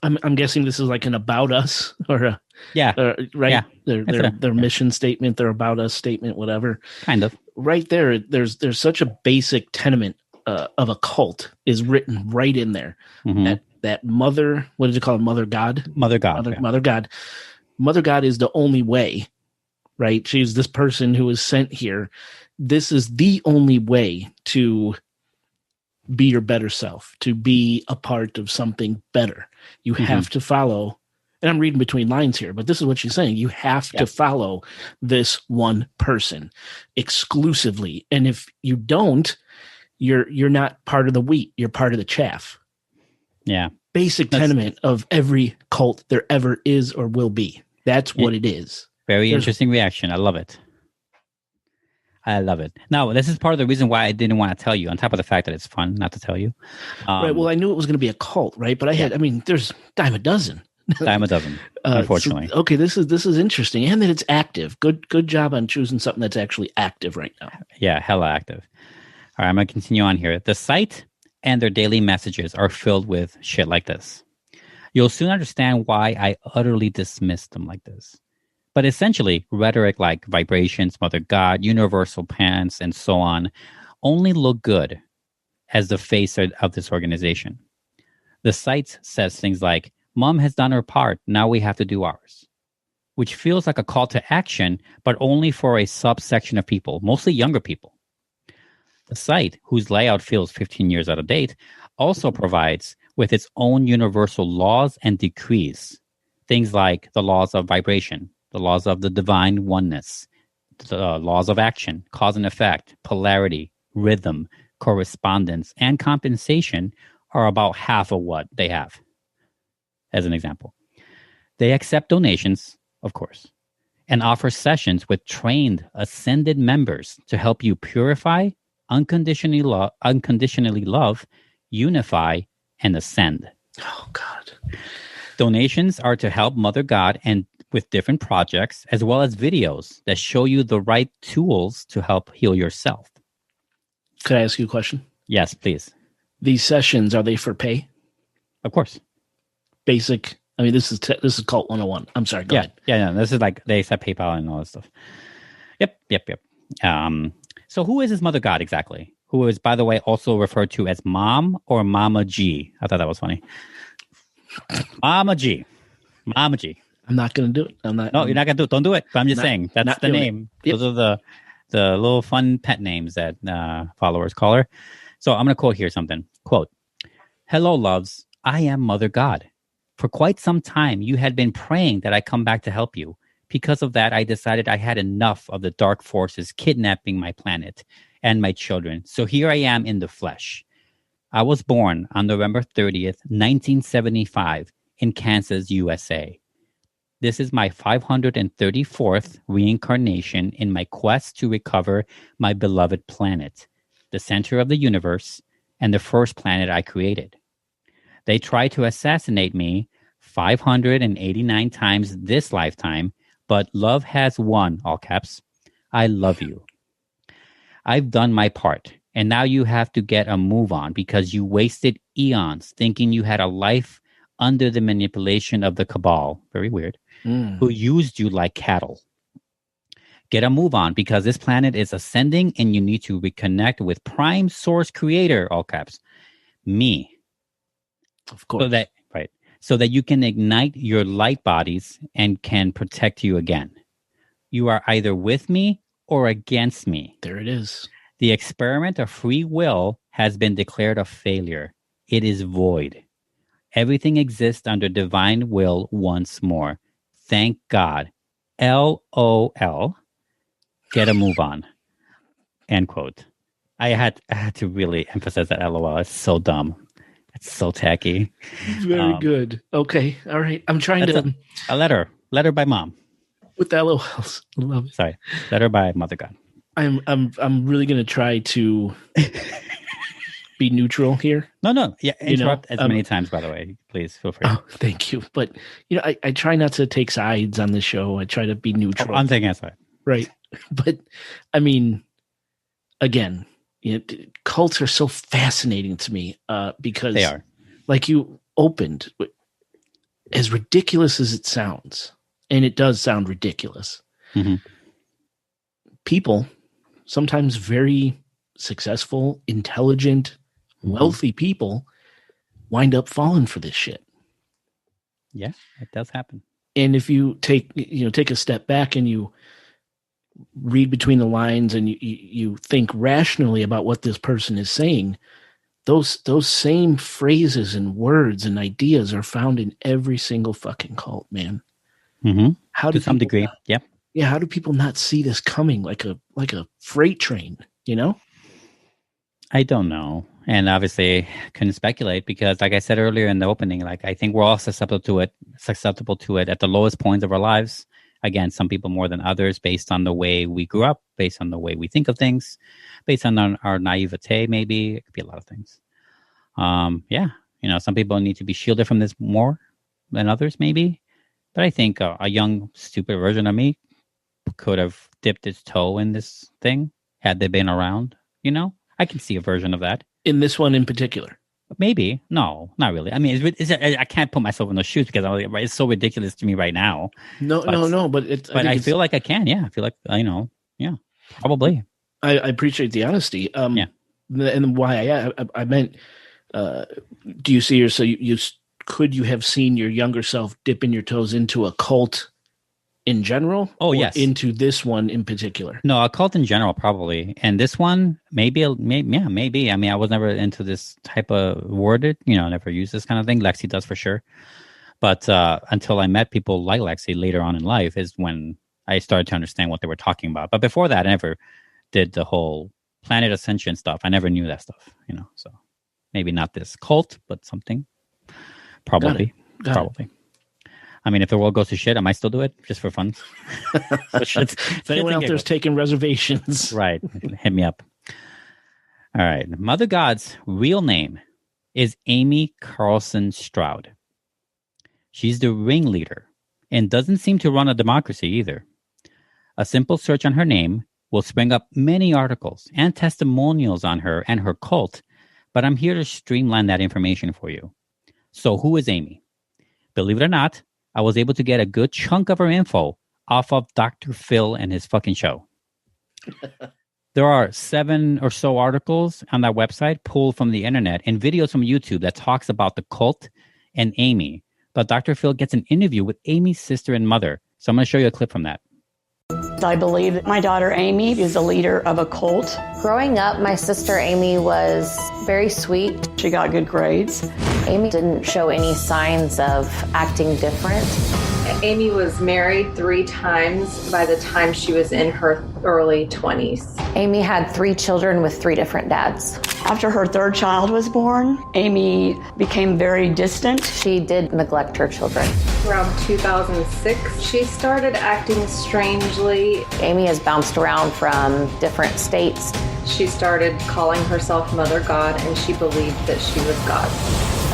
Speaker 1: I'm guessing this is like an about us or right?
Speaker 2: Yeah.
Speaker 1: Their mission statement, their about us statement, whatever.
Speaker 2: Kind of.
Speaker 1: Right there, there's such a basic tenement of a cult is written right in there.
Speaker 2: Mm-hmm.
Speaker 1: That mother, what did you call it? Mother God?
Speaker 2: Mother God.
Speaker 1: Mother God. Mother God is the only way, right? She's this person who is sent here. This is the only way to be your better self, to be a part of something better. You have to follow, and I'm reading between lines here, but this is what she's saying. You have to follow this one person exclusively. And if you don't, you're not part of the wheat. You're part of the chaff.
Speaker 2: Yeah.
Speaker 1: Basic tenement of every cult there ever is or will be. That's what it is.
Speaker 2: Very interesting reaction. I love it. Now, this is part of the reason why I didn't want to tell you, on top of the fact that it's fun not to tell you.
Speaker 1: Right. Well, I knew it was going to be a cult, right? But there's dime a dozen.
Speaker 2: Unfortunately.
Speaker 1: So, okay, this is interesting. And that it's active. Good job on choosing something that's actually active right now.
Speaker 2: Yeah, hella active. All right, I'm going to continue on here. The site and their daily messages are filled with shit like this. You'll soon understand why I utterly dismissed them like this. But essentially, rhetoric like vibrations, Mother God, universal plans, and so on only look good as the face of this organization. The site says things like, Mom has done her part, now we have to do ours. Which feels like a call to action, but only for a subsection of people, mostly younger people. The site, whose layout feels 15 years out of date, also provides with its own universal laws and decrees. Things like the laws of vibration, the laws of the divine oneness, the laws of action, cause and effect, polarity, rhythm, correspondence, and compensation are about half of what they have. As an example, they accept donations, of course, and offer sessions with trained, ascended members to help you purify, unconditionally love, unify, and ascend.
Speaker 1: Oh, God.
Speaker 2: Donations are to help Mother God and with different projects, as well as videos that show you the right tools to help heal yourself.
Speaker 1: Could I ask you a question?
Speaker 2: Yes, please.
Speaker 1: These sessions, are they for pay?
Speaker 2: Of course.
Speaker 1: Basic. I mean, this is Cult 101. I'm sorry. Go ahead.
Speaker 2: Yeah. This is like they accept PayPal and all that stuff. Yep. So who is this Mother God exactly? Who is, by the way, also referred to as Mom or Mama G? I thought that was funny. Mama G.
Speaker 1: I'm not going to do it.
Speaker 2: You're not going to do it. Don't do it. But I'm just saying that's the name. Yep. Those are the little fun pet names that followers call her. So I'm going to quote here something. Quote, "Hello, loves. I am Mother God. For quite some time, you had been praying that I come back to help you. Because of that, I decided I had enough of the dark forces kidnapping my planet and my children. So here I am in the flesh. I was born on November 30th, 1975 in Kansas, USA. This is my 534th reincarnation in my quest to recover my beloved planet, the center of the universe, and the first planet I created. They tried to assassinate me 589 times this lifetime, but love has won, all caps. I love you. I've done my part, and now you have to get a move on because you wasted eons thinking you had a life under the manipulation of the cabal, very weird, who used you like cattle. Get a move on because this planet is ascending and you need to reconnect with Prime Source Creator, all caps, me.
Speaker 1: Of course.
Speaker 2: So that you can ignite your light bodies and can protect you again. You are either with me or against me.
Speaker 1: There it is.
Speaker 2: The experiment of free will has been declared a failure. It is void. Everything exists under divine will once more. Thank God. LOL. Get a move on. End quote. I had to really emphasize that LOL. It's so dumb. It's so tacky.
Speaker 1: Very good. Okay. All right. I'm trying to...
Speaker 2: A letter. Letter by Mom.
Speaker 1: With the LOLs. I love it.
Speaker 2: Sorry. Letter by Mother God.
Speaker 1: I'm really going to try to be neutral here.
Speaker 2: No. Yeah. Interrupt as many times, by the way. Please feel free.
Speaker 1: Oh, thank you. But, I try not to take sides on the show. I try to be neutral.
Speaker 2: I'm taking a side.
Speaker 1: Right. But, I mean, again, cults are so fascinating to me because
Speaker 2: They are.
Speaker 1: like you opened, as ridiculous as it sounds, and it does sound ridiculous.
Speaker 2: Mm-hmm.
Speaker 1: People, sometimes very successful, intelligent, wealthy people, wind up falling for this shit.
Speaker 2: Yeah, it does happen.
Speaker 1: And if you take a step back and you read between the lines and you think rationally about what this person is saying, those same phrases and words and ideas are found in every single fucking cult, man.
Speaker 2: Mm-hmm.
Speaker 1: How
Speaker 2: to some degree,
Speaker 1: yeah. How do people not see this coming like a freight train?
Speaker 2: I don't know, and obviously couldn't speculate because, like I said earlier in the opening, like I think we're all susceptible to it at the lowest points of our lives. Again, some people more than others, based on the way we grew up, based on the way we think of things, based on our naivete. Maybe it could be a lot of things. Some people need to be shielded from this more than others, maybe. But I think a young, stupid version of me could have dipped its toe in this thing had they been around. I can see a version of that. In this one in particular? Maybe. No, not really. I mean, I can't put myself in those shoes because it's so ridiculous to me right now. No. But I feel like I can. Yeah. I feel like, yeah, probably. I appreciate the honesty. Yeah. And why I meant, do you see could you have seen your younger self dipping your toes into a cult in general? Oh, yes. Into this one in particular? No, a cult in general, probably. And this one, maybe. Maybe. I mean, I was never into this type of worded, never used this kind of thing. Lexi does for sure. But until I met people like Lexi later on in life is when I started to understand what they were talking about. But before that, I never did the whole planet ascension stuff. I never knew that stuff, so maybe not this cult, but something. Probably. Got it. I mean, if the world goes to shit, I might still do it just for fun. If anyone out there's taking reservations. Right. Hit me up. All right. Mother God's real name is Amy Carlson Stroud. She's the ringleader and doesn't seem to run a democracy either. A simple search on her name will spring up many articles and testimonials on her and her cult, but I'm here to streamline that information for you. So who is Amy? Believe it or not, I was able to get a good chunk of her info off of Dr. Phil and his fucking show. There are 7 or so articles on that website pulled from the internet and videos from YouTube that talks about the cult and Amy. But Dr. Phil gets an interview with Amy's sister and mother. So I'm going to show you a clip from that.
Speaker 3: I believe that my daughter Amy is the leader of a cult.
Speaker 4: Growing up, my sister Amy was very sweet.
Speaker 3: She got good grades.
Speaker 4: Amy didn't show any signs of acting different.
Speaker 5: Amy was married 3 times by the time she was in her early 20s.
Speaker 4: Amy had 3 children with 3 different dads.
Speaker 3: After her 3rd child was born, Amy became very distant.
Speaker 4: She did neglect her children.
Speaker 5: Around 2006, she started acting strangely.
Speaker 4: Amy has bounced around from different states.
Speaker 5: She started calling herself Mother God, and she believed that she was God.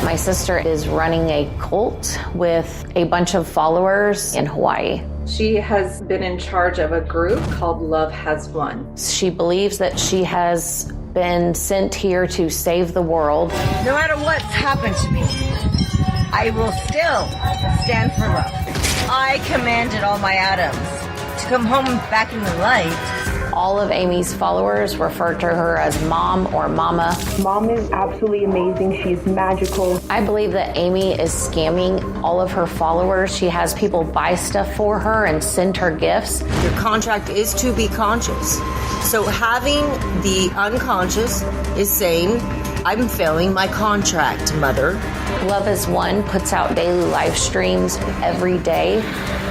Speaker 4: My sister is running a cult with a bunch of followers in Hawaii.
Speaker 5: She has been in charge of a group called Love Has Won.
Speaker 4: She believes that she has been sent here to save the world.
Speaker 6: No matter what's happened to me, I will still stand for love. I commanded all my atoms to come home back in the light.
Speaker 4: All of Amy's followers refer to her as Mom or Mama.
Speaker 7: Mom is absolutely amazing. She's magical.
Speaker 4: I believe that Amy is scamming all of her followers. She has people buy stuff for her and send her gifts.
Speaker 6: Your contract is to be conscious. So having the unconscious is saying, I'm failing my contract, Mother.
Speaker 4: Love is One puts out daily live streams every day.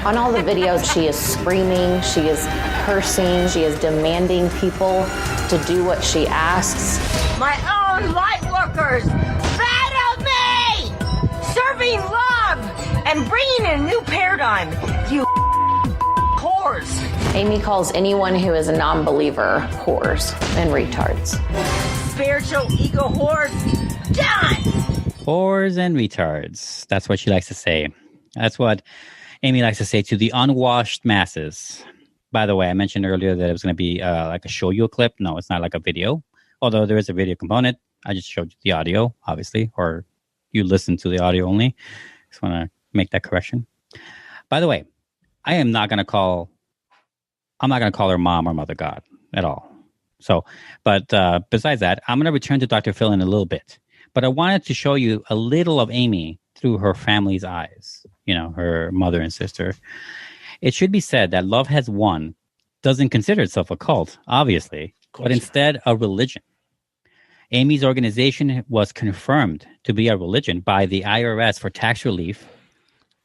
Speaker 4: On all the videos, she is screaming, she is cursing, she is demanding people to do what she asks.
Speaker 6: My own light workers fed of me! Serving love and bringing in a new paradigm, you whores.
Speaker 4: Amy calls anyone who is a non-believer whores and retards.
Speaker 6: Spiritual ego whores, done!
Speaker 2: Whores and retards. That's what she likes to say. That's what Amy likes to say to the unwashed masses. By the way, I mentioned earlier that it was going to be like a show you a clip. No, it's not like a video. although there is a video component. I just showed you the audio, obviously, or you listen to the audio only. Just want to make that correction. By the way, I'm not going to call her mom or mother God at all. So, but besides that, I'm going to return to Dr. Phil in a little bit. But I wanted to show you a little of Amy through her family's eyes, her mother and sister. It should be said that Love Has Won doesn't consider itself a cult, obviously, but instead a religion. Amy's organization was confirmed to be a religion by the IRS for tax relief.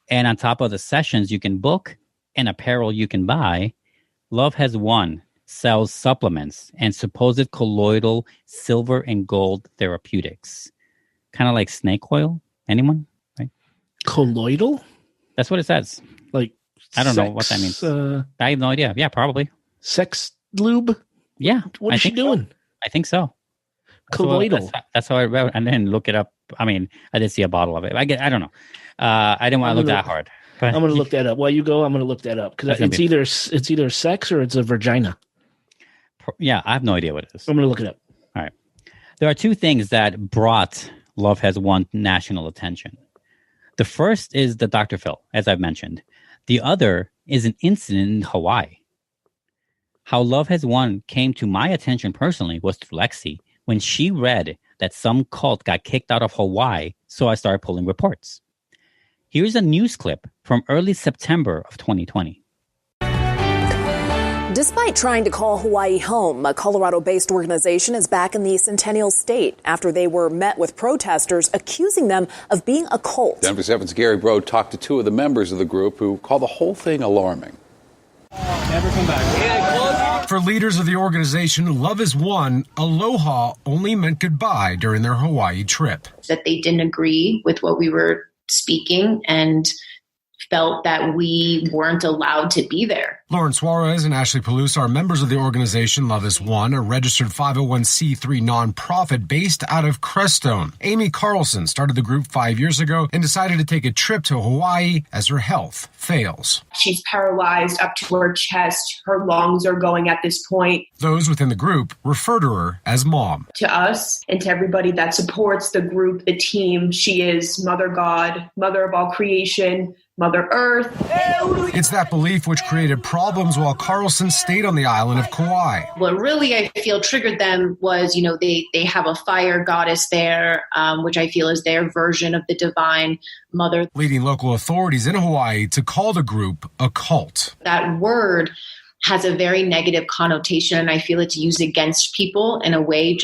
Speaker 2: And on top of the sessions you can book and apparel you can buy, Love Has Won sells supplements and supposed colloidal silver and gold therapeutics. Kind of like snake oil. Anyone? Right?
Speaker 1: Colloidal?
Speaker 2: That's what it says.
Speaker 1: Like
Speaker 2: I don't know what that means. I have no idea. Yeah, probably.
Speaker 1: Sex lube?
Speaker 2: Yeah.
Speaker 1: What is she doing?
Speaker 2: So. I think so.
Speaker 1: Colloidal.
Speaker 2: That's how I read, and then look it up. I mean, I did see a bottle of it. I don't know. I didn't want to look that hard. But
Speaker 1: I'm going to look that up. While you go, I'm going to look that up because it's either sex or it's a vagina.
Speaker 2: Yeah, I have no idea what it is.
Speaker 1: I'm going to look it up.
Speaker 2: All right. There are two things that brought Love Has Won national attention. The first is the Dr. Phil, as I've mentioned. The other is an incident in Hawaii. How Love Has Won came to my attention personally was through Lexi when she read that some cult got kicked out of Hawaii, so I started pulling reports. Here's a news clip from early September of 2020.
Speaker 8: Despite trying to call Hawaii home, a Colorado-based organization is back in the Centennial State after they were met with protesters accusing them of being a cult.
Speaker 9: Denver 7's Gary Brode talked to two of the members of the group who call the whole thing alarming.
Speaker 10: Never come back. For leaders of the organization, Love Has Won, aloha only meant goodbye during their Hawaii trip.
Speaker 11: That they didn't agree with what we were speaking and felt that we weren't allowed to be there.
Speaker 10: Lauren Suarez and Ashley Palouse are members of the organization Love Has Won, a registered 501c3 nonprofit based out of Crestone. Amy Carlson started the group 5 years ago and decided to take a trip to Hawaii as her health fails.
Speaker 7: She's paralyzed up to her chest. Her lungs are going at this point.
Speaker 10: Those within the group refer to her as Mom.
Speaker 7: To us and to everybody that supports the group, the team, she is Mother God, Mother of all creation, Mother Earth.
Speaker 10: It's that belief which created problems while Carlson stayed on the island of Kauai.
Speaker 11: What really I feel triggered them was, they have a fire goddess there, which I feel is their version of the divine mother.
Speaker 10: Leading local authorities in Hawaii to call the group a cult.
Speaker 11: That word has a very negative connotation, and I feel it's used against people in a way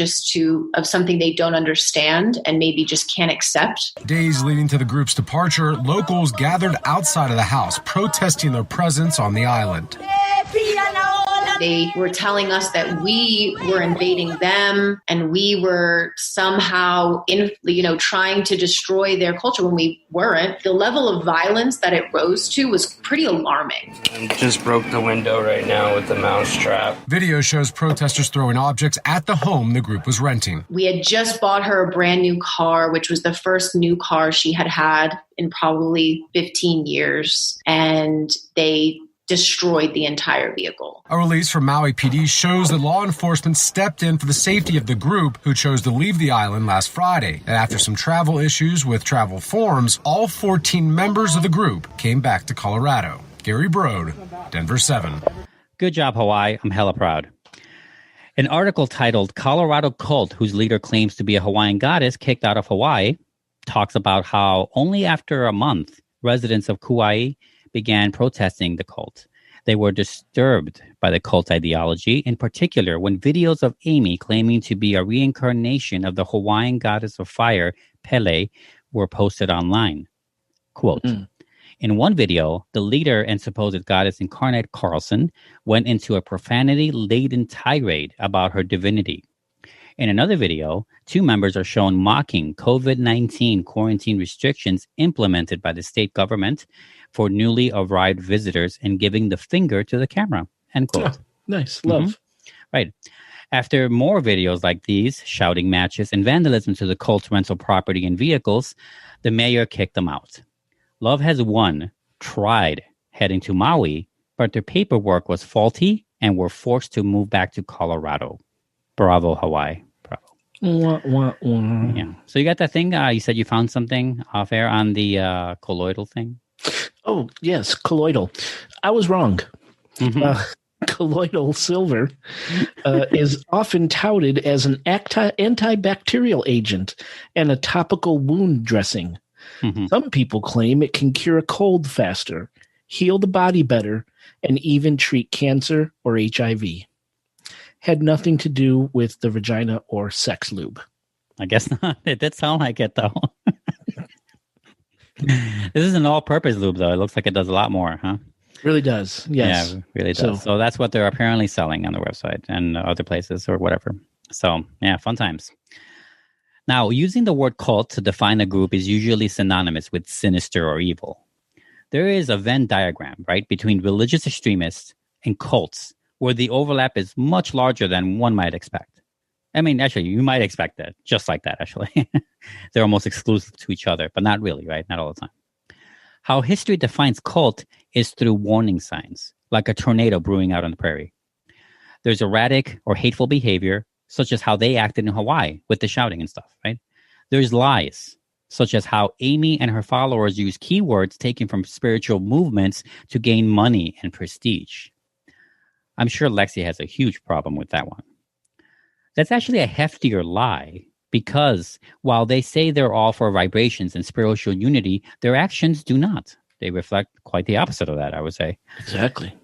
Speaker 11: of something they don't understand and maybe just can't accept.
Speaker 10: Days leading to the group's departure, locals gathered outside of the house, protesting their presence on the island.
Speaker 11: They were telling us that we were invading them and we were somehow trying to destroy their culture when we weren't. The level of violence that it rose to was pretty alarming.
Speaker 12: I just broke the window right now with the mouse trap.
Speaker 10: Video shows protesters throwing objects at the home the group was renting.
Speaker 11: We had just bought her a brand new car, which was the first new car she had had in probably 15 years. And they destroyed the entire vehicle.
Speaker 10: A release from Maui PD shows that law enforcement stepped in for the safety of the group who chose to leave the island last Friday. And after some travel issues with travel forms, all 14 members of the group came back to Colorado. Gary Brode, Denver 7.
Speaker 2: Good job, Hawaii. I'm hella proud. An article titled Colorado Cult Whose Leader Claims to be a Hawaiian Goddess Kicked Out of Hawaii talks about how only after a month, residents of Kauai began protesting the cult. They were disturbed by the cult ideology, in particular when videos of Amy claiming to be a reincarnation of the Hawaiian goddess of fire, Pele, were posted online. Quote, In one video, the leader and supposed goddess incarnate Carlson went into a profanity-laden tirade about her divinity. In another video, two members are shown mocking COVID-19 quarantine restrictions implemented by the state government for newly arrived visitors and giving the finger to the camera. End quote.
Speaker 1: Oh, nice. Love.
Speaker 2: Right. After more videos like these, shouting matches and vandalism to the cult's rental property and vehicles, the mayor kicked them out. Love Has Won tried heading to Maui, but their paperwork was faulty and were forced to move back to Colorado. Bravo, Hawaii. Yeah. So you got that thing? You said you found something off air on the colloidal thing?
Speaker 1: Oh, yes, colloidal. I was wrong. Colloidal silver is often touted as an antibacterial agent and a topical wound dressing. Some people claim it can cure a cold faster, heal the body better, and even treat cancer or HIV. Had nothing to do with the vagina or sex lube.
Speaker 2: I guess not. It did sound like it, though. This is an all-purpose lube, though. It looks like it does a lot more, huh?
Speaker 1: Really does, yes.
Speaker 2: Yeah, it really does. So that's what they're apparently selling on the website and other places or whatever. So, yeah, fun times. Now, using the word cult to define a group is usually synonymous with sinister or evil. There is a Venn diagram, right, between religious extremists and cults, where the overlap is much larger than one might expect. I mean, actually, you might expect that, just like that, actually. They're almost exclusive to each other, but not really, right? Not all the time. How history defines cult is through warning signs, like a tornado brewing out on the prairie. There's erratic or hateful behavior, such as how they acted in Hawaii with the shouting and stuff, right? There's lies, such as how Amy and her followers use keywords taken from spiritual movements to gain money and prestige. I'm sure Lexi has a huge problem with that one. That's actually a heftier lie, because while they say they're all for vibrations and spiritual unity, their actions do not. They reflect quite the opposite of that, I would say.
Speaker 1: Exactly.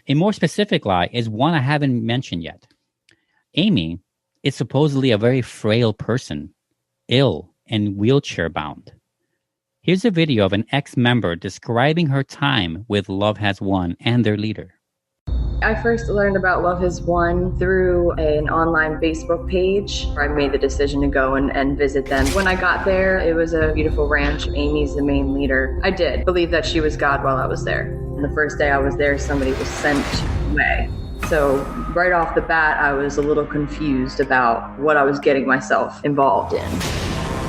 Speaker 2: A more specific lie is one I haven't mentioned yet. Amy is supposedly a very frail person, ill and wheelchair-bound. Here's a video of an ex-member describing her time with Love Has Won and their leader.
Speaker 5: I first learned about Love Has Won through an online Facebook page. I made the decision to go and visit them. When I got there, it was a beautiful ranch. Amy's the main leader. I did believe that she was God while I was there. The first day I was there, somebody was sent away. So right off the bat, I was a little confused about what I was getting myself involved in.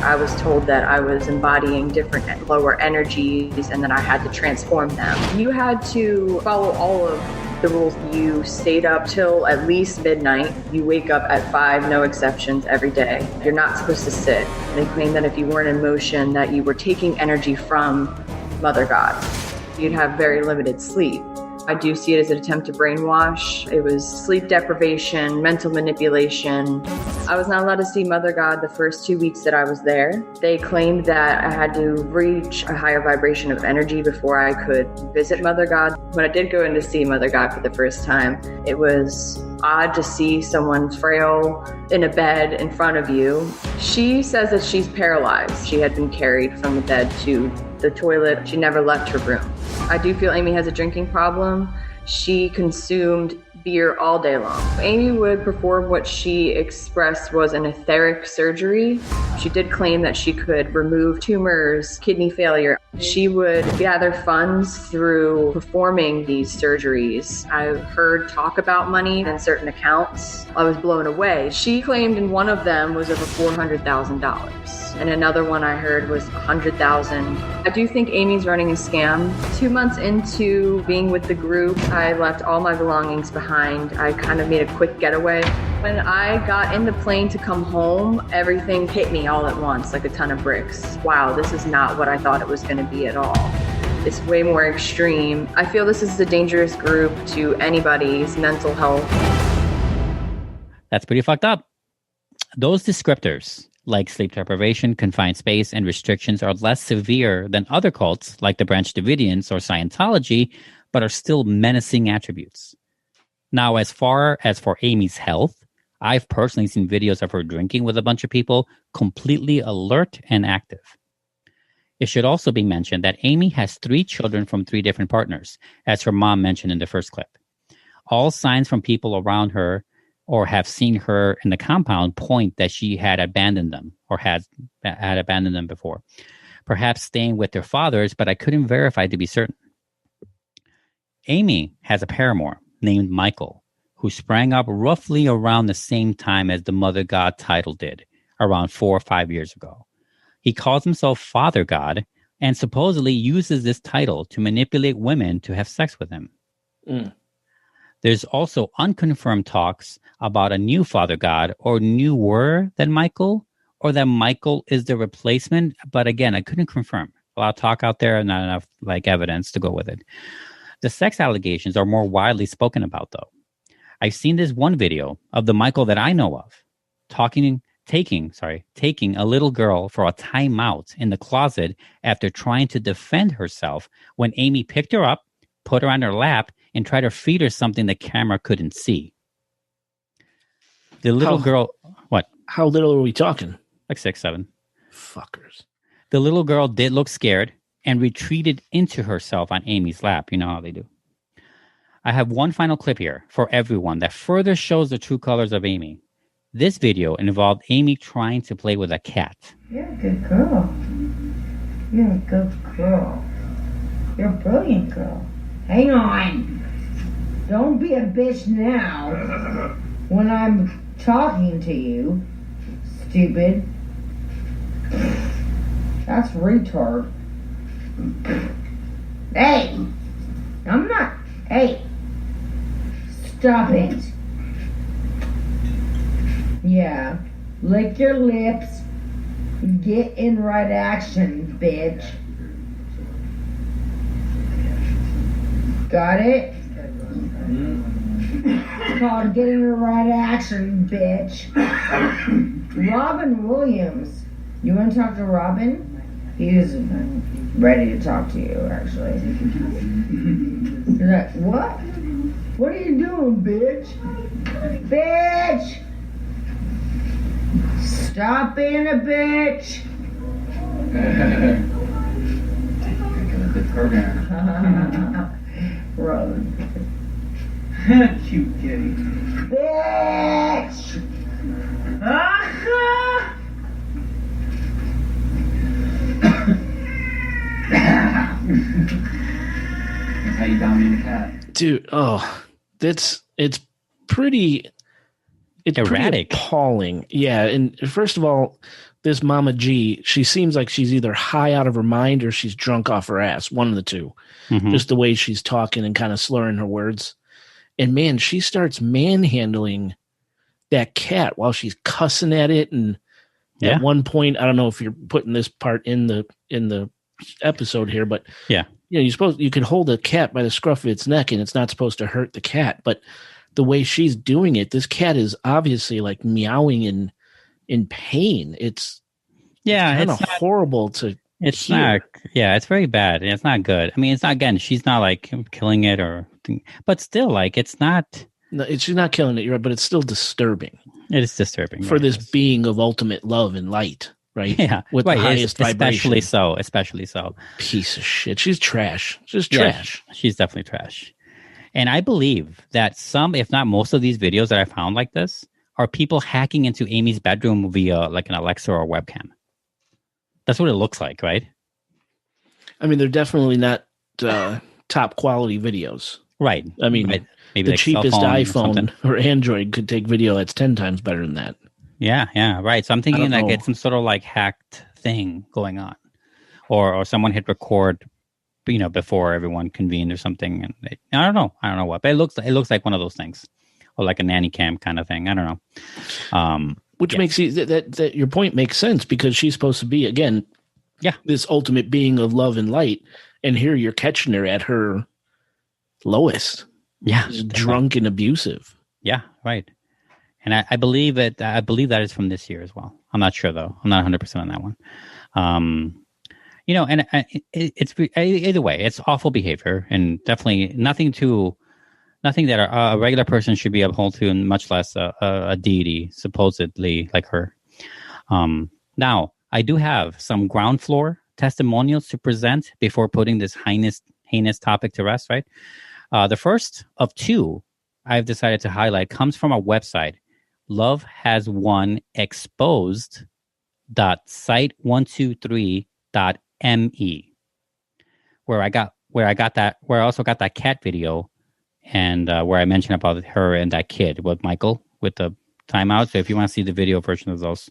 Speaker 5: I was told that I was embodying different lower energies and that I had to transform them. You had to follow all of the rules. You stayed up till at least midnight. You wake up at 5, no exceptions, every day. You're not supposed to sit. They claim that if you weren't in motion, that you were taking energy from Mother God. You'd have very limited sleep. I do see it as an attempt to brainwash. It was sleep deprivation, mental manipulation. I was not allowed to see Mother God the first 2 weeks that I was there. They claimed that I had to reach a higher vibration of energy before I could visit Mother God. When I did go in to see Mother God for the first time, it was odd to see someone frail in a bed in front of you. She says that she's paralyzed. She had been carried from the bed to the toilet. She never left her room. I do feel Amy has a drinking problem. She consumed beer all day long. Amy would perform what she expressed was an etheric surgery. She did claim that she could remove tumors, kidney failure. She would gather funds through performing these surgeries. I've heard talk about money in certain accounts. I was blown away. She claimed in one of them was over $400,000. And another one I heard was $100,000. I do think Amy's running a scam. 2 months into being with the group, I left all my belongings behind. I kind of made a quick getaway. When I got in the plane to come home, everything hit me all at once, like a ton of bricks. Wow, this is not what I thought it was going to be at all. It's way more extreme. I feel this is a dangerous group to anybody's mental health.
Speaker 2: That's pretty fucked up. Those descriptors, like sleep deprivation, confined space, and restrictions, are less severe than other cults like the Branch Davidians or Scientology, but are still menacing attributes. Now, as far as for Amy's health, I've personally seen videos of her drinking with a bunch of people, completely alert and active. It should also be mentioned that Amy has 3 children from 3 different partners, as her mom mentioned in the first clip. All signs from people around her or have seen her in the compound point that she had abandoned them or had abandoned them before. Perhaps staying with their fathers, but I couldn't verify to be certain. Amy has a paramour named Michael, who sprang up roughly around the same time as the Mother God title did, around 4 or 5 years ago. He calls himself Father God and supposedly uses this title to manipulate women to have sex with him. There's also unconfirmed talks about a new father god or newer than Michael, or that Michael is the replacement. But again, I couldn't confirm. A lot of talk out there, not enough evidence to go with it. The sex allegations are more widely spoken about, though. I've seen this one video of the Michael that I know of taking a little girl for a timeout in the closet after trying to defend herself when Amy picked her up, put her on her lap, and tried to feed her something the camera couldn't see. The little girl, what?
Speaker 1: How little are we talking?
Speaker 2: Like 6, 7.
Speaker 1: Fuckers.
Speaker 2: The little girl did look scared and retreated into herself on Amy's lap. You know how they do. I have one final clip here for everyone that further shows the true colors of Amy. This video involved Amy trying to play with a cat.
Speaker 13: You're a good girl. You're a good girl. You're a brilliant girl. Hang on. Don't be a bitch now when I'm talking to you, stupid. That's retard. Hey, I'm not. Hey, stop it. Yeah, lick your lips. Get in right action, bitch. Got it? It's called getting in right action, bitch. Robin Williams. You want to talk to Robin? He's ready to talk to you, actually. You're like, what? What are you doing, bitch? Bitch! Stop being a bitch! Robin.
Speaker 14: Cute kitty.
Speaker 13: Bitch!
Speaker 14: That's how you dominate a cat.
Speaker 1: Dude, it's pretty
Speaker 2: erratic.
Speaker 1: Pretty appalling. Yeah, and first of all, this Mama G, she seems like she's either high out of her mind or she's drunk off her ass, one of the two.
Speaker 2: Mm-hmm.
Speaker 1: Just the way she's talking and kind of slurring her words. And man, she starts manhandling that cat while she's cussing at it. And at one point, I don't know if you're putting this part in the episode here, but
Speaker 2: yeah,
Speaker 1: you know, you could hold a cat by the scruff of its neck and it's not supposed to hurt the cat. But the way she's doing it, this cat is obviously like meowing in pain. It's kind of horrible to
Speaker 2: It's
Speaker 1: hear.
Speaker 2: not, yeah, it's very bad. It's not good. I mean, it's not, again, she's not like killing it but still, like, it's not.
Speaker 1: No, she's not killing it, you're right, but it's still disturbing.
Speaker 2: It is disturbing.
Speaker 1: For this being of ultimate love and light, right?
Speaker 2: Yeah.
Speaker 1: With the highest vibration.
Speaker 2: Especially so.
Speaker 1: Piece of shit. She's trash. She's trash.
Speaker 2: She's definitely trash. And I believe that some, if not most of these videos that I found like this are people hacking into Amy's bedroom via like an Alexa or a webcam. That's what it looks like, right?
Speaker 1: I mean, they're definitely not top quality videos.
Speaker 2: Right.
Speaker 1: I mean,
Speaker 2: right. Maybe
Speaker 1: the
Speaker 2: like
Speaker 1: cheapest iPhone
Speaker 2: or
Speaker 1: Android could take video that's 10 times better than that.
Speaker 2: Yeah, right. So I'm thinking like it's some sort of like hacked thing going on. Or someone hit record, before everyone convened or something. And I don't know what. But it looks like one of those things. Or like a nanny cam kind of thing. I don't know.
Speaker 1: Which makes you that your point makes sense because she's supposed to be, again, this ultimate being of love and light. And here you're catching her at her lowest.
Speaker 2: Yeah.
Speaker 1: Drunk and abusive.
Speaker 2: Yeah, right. And I believe that is from this year as well. I'm not sure, though. I'm not 100% on that one. And it's either way, it's awful behavior and definitely nothing that a regular person should be uphold to, and much less a deity, supposedly like her. Now, I do have some ground floor testimonials to present before putting this heinous topic to rest, right? The first of two I've decided to highlight comes from a website, lovehaswon.site123.me, where I also got that cat video. And where I mentioned about her and that kid with Michael with the timeout. So if you want to see the video version of those,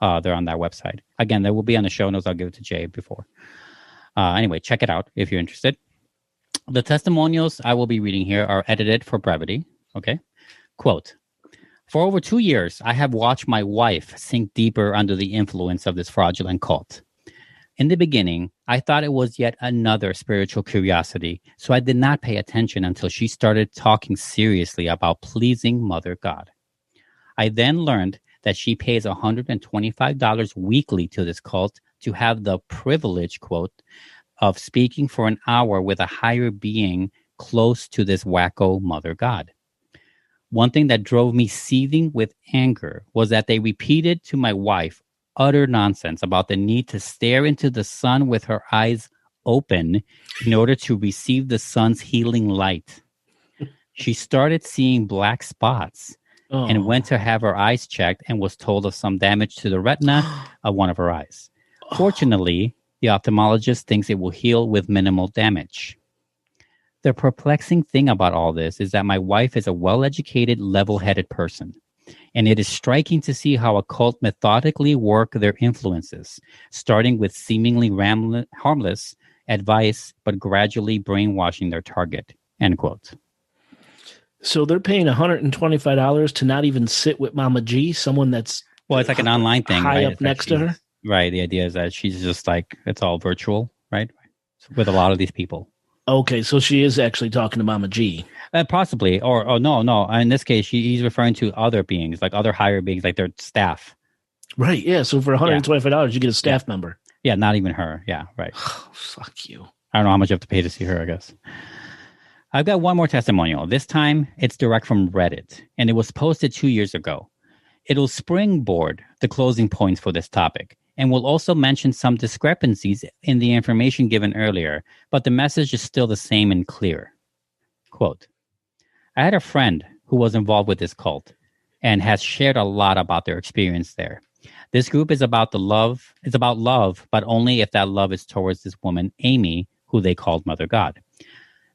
Speaker 2: they're on that website. Again, they will be on the show notes. I'll give it to Jay before. Anyway, check it out if you're interested. The testimonials I will be reading here are edited for brevity. Okay. Quote, for over 2 years, I have watched my wife sink deeper under the influence of this fraudulent cult. In the beginning, I thought it was yet another spiritual curiosity, so I did not pay attention until she started talking seriously about pleasing Mother God. I then learned that she pays $125 weekly to this cult to have the privilege, quote, of speaking for an hour with a higher being close to this wacko Mother God. One thing that drove me seething with anger was that they repeated to my wife utter nonsense about the need to stare into the sun with her eyes open in order to receive the sun's healing light. She started seeing black spots and went to have her eyes checked and was told of some damage to the retina of one of her eyes. Fortunately, the ophthalmologist thinks it will heal with minimal damage. The perplexing thing about all this is that my wife is a well-educated, level-headed person. And it is striking to see how a cult methodically work their influences, starting with seemingly harmless advice, but gradually brainwashing their target. End quote.
Speaker 1: So they're paying $125 to not even sit with Mama G, someone that's
Speaker 2: it's like an online thing,
Speaker 1: high
Speaker 2: right?
Speaker 1: up next to her.
Speaker 2: Right. The idea is that she's just like, it's all virtual, right? With a lot of these people.
Speaker 1: Okay, so she is actually talking to Mama G.
Speaker 2: Possibly, or no. In this case, he's referring to other beings, like other higher beings, like their staff.
Speaker 1: Right, yeah. So for $125, you get a staff member.
Speaker 2: Yeah, not even her. Yeah, right.
Speaker 1: Fuck you.
Speaker 2: I don't know how much you have to pay to see her, I guess. I've got one more testimonial. This time, it's direct from Reddit, and it was posted 2 years ago. It'll springboard the closing points for this topic, and will also mention some discrepancies in the information given earlier, but the message is still the same and clear. Quote, I had a friend who was involved with this cult and has shared a lot about their experience there. This group is about love, but only if that love is towards this woman, Amy, who they called Mother God.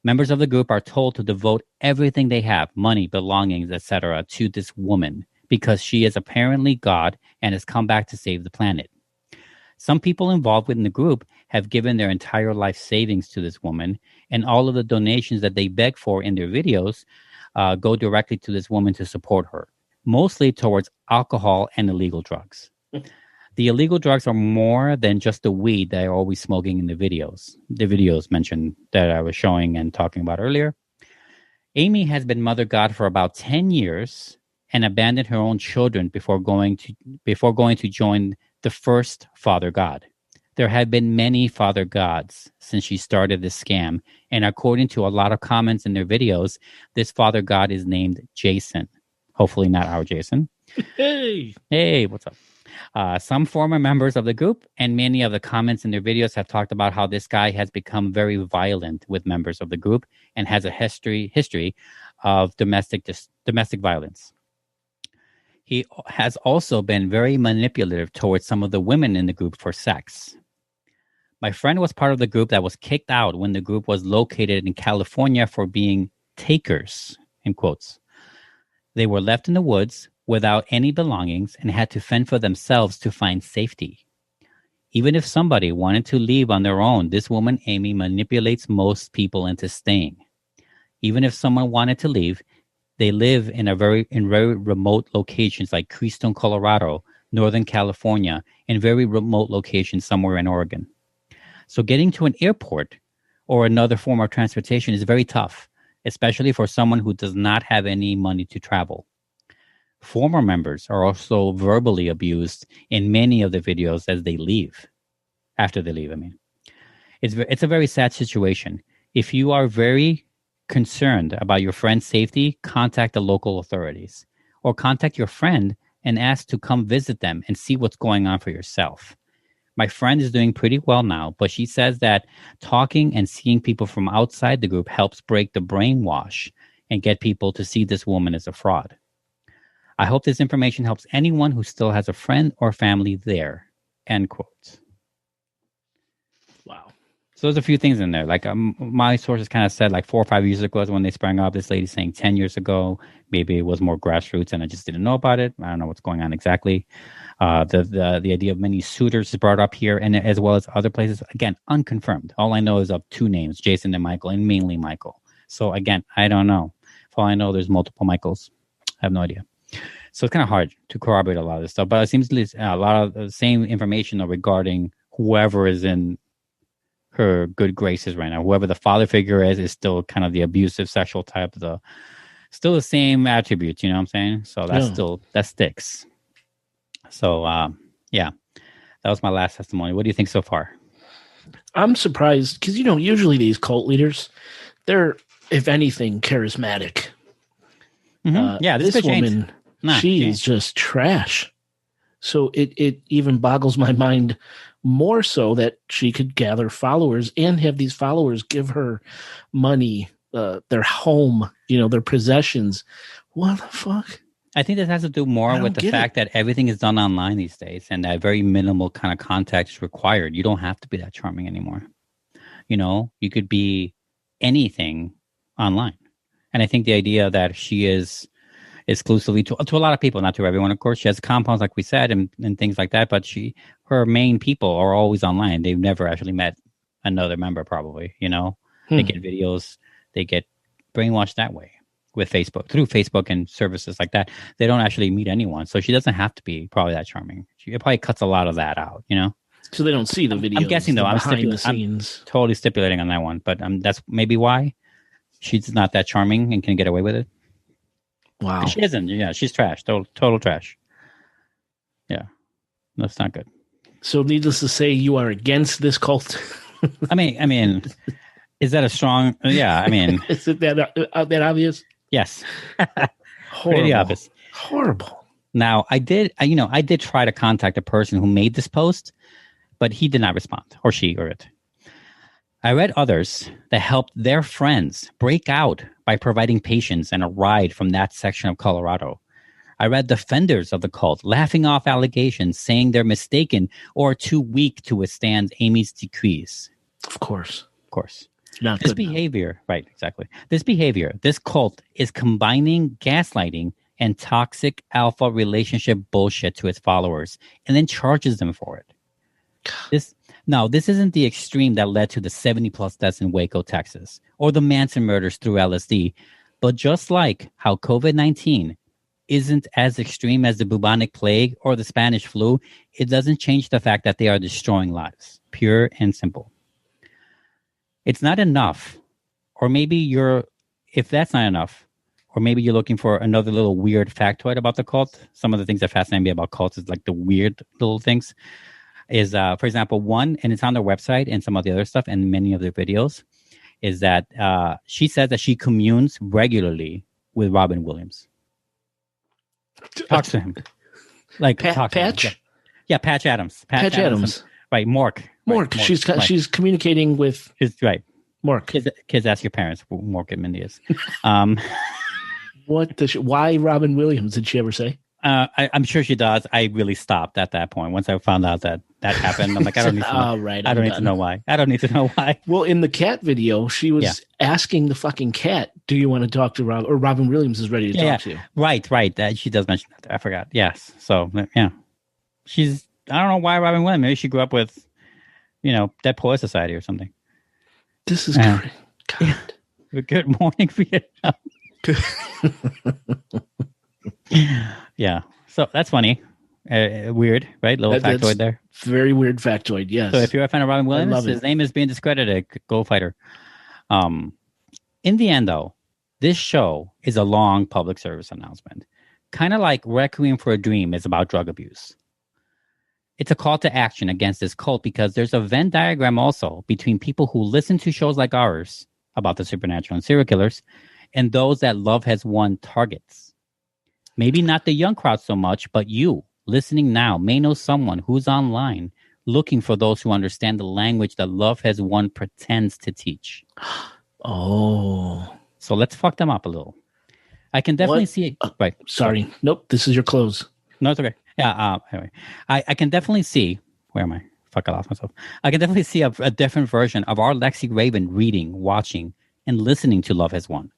Speaker 2: Members of the group are told to devote everything they have, money, belongings, etc., to this woman because she is apparently God and has come back to save the planet. Some people involved within the group have given their entire life savings to this woman, and all of the donations that they beg for in their videos go directly to this woman to support her, mostly towards alcohol and illegal drugs. The illegal drugs are more than just the weed they're always smoking in the videos. The videos mentioned that I was showing and talking about earlier. Amy has been Mother God for about 10 years and abandoned her own children before going to join the first Father God. There have been many Father Gods since she started this scam, and according to a lot of comments in their videos, this Father God is named Jason. Hopefully not our Jason. Hey, what's up? Some former members of the group and many of the comments in their videos have talked about how this guy has become very violent with members of the group and has a history of domestic violence. He has also been very manipulative towards some of the women in the group for sex. My friend was part of the group that was kicked out when the group was located in California for being takers, in quotes. They were left in the woods without any belongings and had to fend for themselves to find safety. Even if somebody wanted to leave on their own, this woman, Amy, manipulates most people into staying. Even if someone wanted to leave, they live in very remote locations like Keystone, Colorado, Northern California, and very remote locations somewhere in Oregon. So getting to an airport or another form of transportation is very tough, especially for someone who does not have any money to travel. Former members are also verbally abused in many of the videos as they leave. After they leave, I mean. It's a very sad situation. If you are very concerned about your friend's safety, contact the local authorities. Or contact your friend and ask to come visit them and see what's going on for yourself. My friend is doing pretty well now, but she says that talking and seeing people from outside the group helps break the brainwash and get people to see this woman as a fraud. I hope this information helps anyone who still has a friend or family there. End quote.
Speaker 1: Wow.
Speaker 2: So there's a few things in there. Like my sources kind of said like 4 or 5 years ago is when they sprang up. This lady saying 10 years ago. Maybe it was more grassroots and I just didn't know about it. I don't know what's going on exactly. The idea of many suitors is brought up here, and as well as other places. Again, unconfirmed. All I know is of 2 names, Jason and Michael, and mainly Michael. So again, I don't know. For all I know, there's multiple Michaels. I have no idea. So it's kind of hard to corroborate a lot of this stuff. But it seems a lot of the same information regarding whoever is in her good graces right now. Whoever the father figure is still kind of the abusive sexual type. Still the same attributes, you know what I'm saying? So that sticks. So, yeah, that was my last testimony. What do you think so far?
Speaker 1: I'm surprised because, usually these cult leaders, they're, if anything, charismatic.
Speaker 2: Mm-hmm.
Speaker 1: This woman, she's just trash. So it even boggles my mind more so that she could gather followers and have these followers give her money, their home, their possessions. What the fuck?
Speaker 2: I think this has to do more with the fact that everything is done online these days and that very minimal kind of contact is required. You don't have to be that charming anymore. You could be anything online. And I think the idea that she is exclusively to a lot of people, not to everyone, of course. She has compounds, like we said, and things like that. But her main people are always online. They've never actually met another member, probably. They get videos. They get brainwashed that way with Facebook, through Facebook and services like that. They don't actually meet anyone. So she doesn't have to be probably that charming. She probably cuts a lot of that out,
Speaker 1: So they don't see the videos.
Speaker 2: I'm guessing, though. I'm totally stipulating on that one. But that's maybe why she's not that charming and can get away with it.
Speaker 1: Wow.
Speaker 2: She isn't. Yeah, she's trash. Total trash. Yeah. That's not good.
Speaker 1: So needless to say, you are against this cult.
Speaker 2: I mean, is that a strong... Yeah, I mean...
Speaker 1: Is it that obvious?
Speaker 2: Yes.
Speaker 1: Horrible.
Speaker 2: Pretty obvious.
Speaker 1: Horrible.
Speaker 2: Now, I did try to contact a person who made this post, but he did not respond, or she, or it. I read others that helped their friends break out by providing patience and a ride from that section of Colorado. I read defenders of the cult laughing off allegations, saying they're mistaken or too weak to withstand Amy's decrees.
Speaker 1: Of course.
Speaker 2: Not this behavior, right, exactly. This cult is combining gaslighting and toxic alpha relationship bullshit to its followers and then charges them for it. This isn't the extreme that led to the 70-plus deaths in Waco, Texas, or the Manson murders through LSD. But just like how COVID-19 isn't as extreme as the bubonic plague or the Spanish flu, it doesn't change the fact that they are destroying lives, pure and simple. It's not enough, or maybe if that's not enough, or maybe you're looking for another little weird factoid about the cult. Some of the things that fascinate me about cults is like the weird little things. Is, for example, one, and it's on their website and some of the other stuff and many of their videos, is that she says that she communes regularly with Robin Williams. Talks to him. Like
Speaker 1: Patch?
Speaker 2: Yeah, Patch Adams. Patch Adams. Right, Mork.
Speaker 1: She's communicating with...
Speaker 2: Right.
Speaker 1: Mork.
Speaker 2: Kids ask your parents who Mork and Mindy is.
Speaker 1: Why Robin Williams, did she ever say?
Speaker 2: I'm sure she does. I really stopped at that point. Once I found out that happened, I'm like, I don't need to know.
Speaker 1: Right,
Speaker 2: I don't need to know why. I don't need to know why.
Speaker 1: Well, in the cat video, she was asking the fucking cat, do you want to talk to Robin? Or Robin Williams is ready to talk to you.
Speaker 2: Right. She does mention that. I forgot. Yes. So, yeah. I don't know why Robin Williams. Maybe she grew up with, Dead Poets Society or something.
Speaker 1: This is great. God.
Speaker 2: Good morning, Vietnam. Yeah, so that's funny. Weird, right? Little factoid there.
Speaker 1: Very weird factoid, yes.
Speaker 2: So if you're a fan of Robin Williams, his name is being discredited. Go fighter. In the end, though, this show is a long public service announcement. Kind of like Requiem for a Dream is about drug abuse. It's a call to action against this cult because there's a Venn diagram also between people who listen to shows like ours about the supernatural and serial killers and those that Love Has Won targets. Maybe not the young crowd so much, but you, listening now, may know someone who's online looking for those who understand the language that Love Has Won pretends to teach.
Speaker 1: Oh.
Speaker 2: So let's fuck them up a little. I can definitely see... Right.
Speaker 1: Sorry. Nope, this is your close.
Speaker 2: No, it's okay. Yeah, anyway. I can definitely see... Where am I? Fuck, I lost myself. I can definitely see a different version of our Lexi Raven reading, watching, and listening to Love Has Won.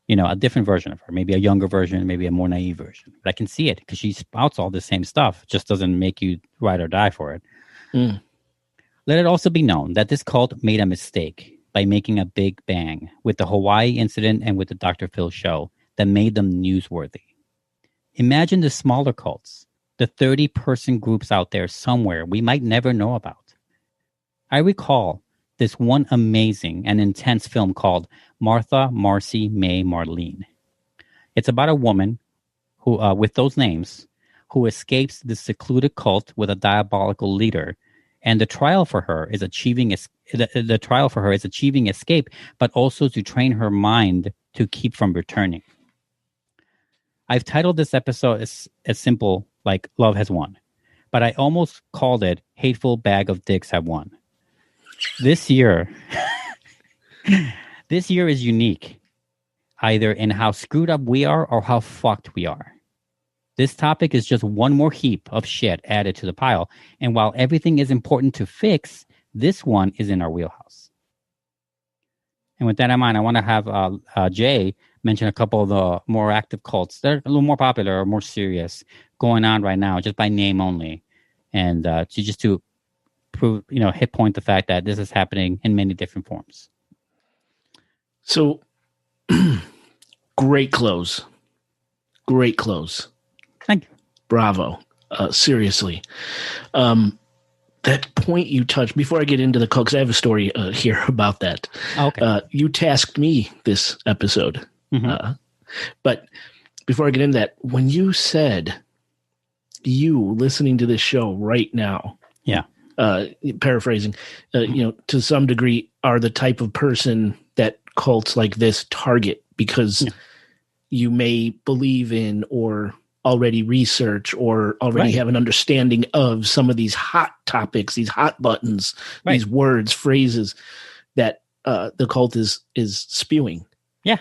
Speaker 2: You know, a different version of her, maybe a younger version, maybe a more naive version. But I can see it because she spouts all the same stuff. It just doesn't make you ride or die for it.
Speaker 1: Mm.
Speaker 2: Let it also be known that this cult made a mistake by making a big bang with the Hawaii incident and with the Dr. Phil show that made them newsworthy. Imagine the smaller cults, the 30-person groups out there somewhere we might never know about. I recall this one amazing and intense film called Martha, Marcy, May, Marlene. It's about a woman who, with those names, who escapes this secluded cult with a diabolical leader, and the trial for her is achieving escape, but also to train her mind to keep from returning. I've titled this episode as simple like Love Has Won, but I almost called it Hateful Bag of Dicks Have Won. This year is unique, either in how screwed up we are or how fucked we are. This topic is just one more heap of shit added to the pile, and while everything is important to fix, this one is in our wheelhouse. And with that in mind, I want to have Jay mention a couple of the more active cults that are a little more popular or more serious going on right now, just by name only, and to prove, hit point the fact that this is happening in many different forms.
Speaker 1: So, great close.
Speaker 2: Thank you.
Speaker 1: Bravo. Seriously. That point you touched, before I get into the cult, because I have a story here about that.
Speaker 2: Okay.
Speaker 1: You tasked me this episode.
Speaker 2: Mm-hmm.
Speaker 1: But before I get into that, when you said you listening to this show right now, paraphrasing, to some degree are the type of person that cults like this target because you may believe in or already research or already have an understanding of some of these hot topics, these hot buttons, these words, phrases that the cult is spewing.
Speaker 2: Yeah.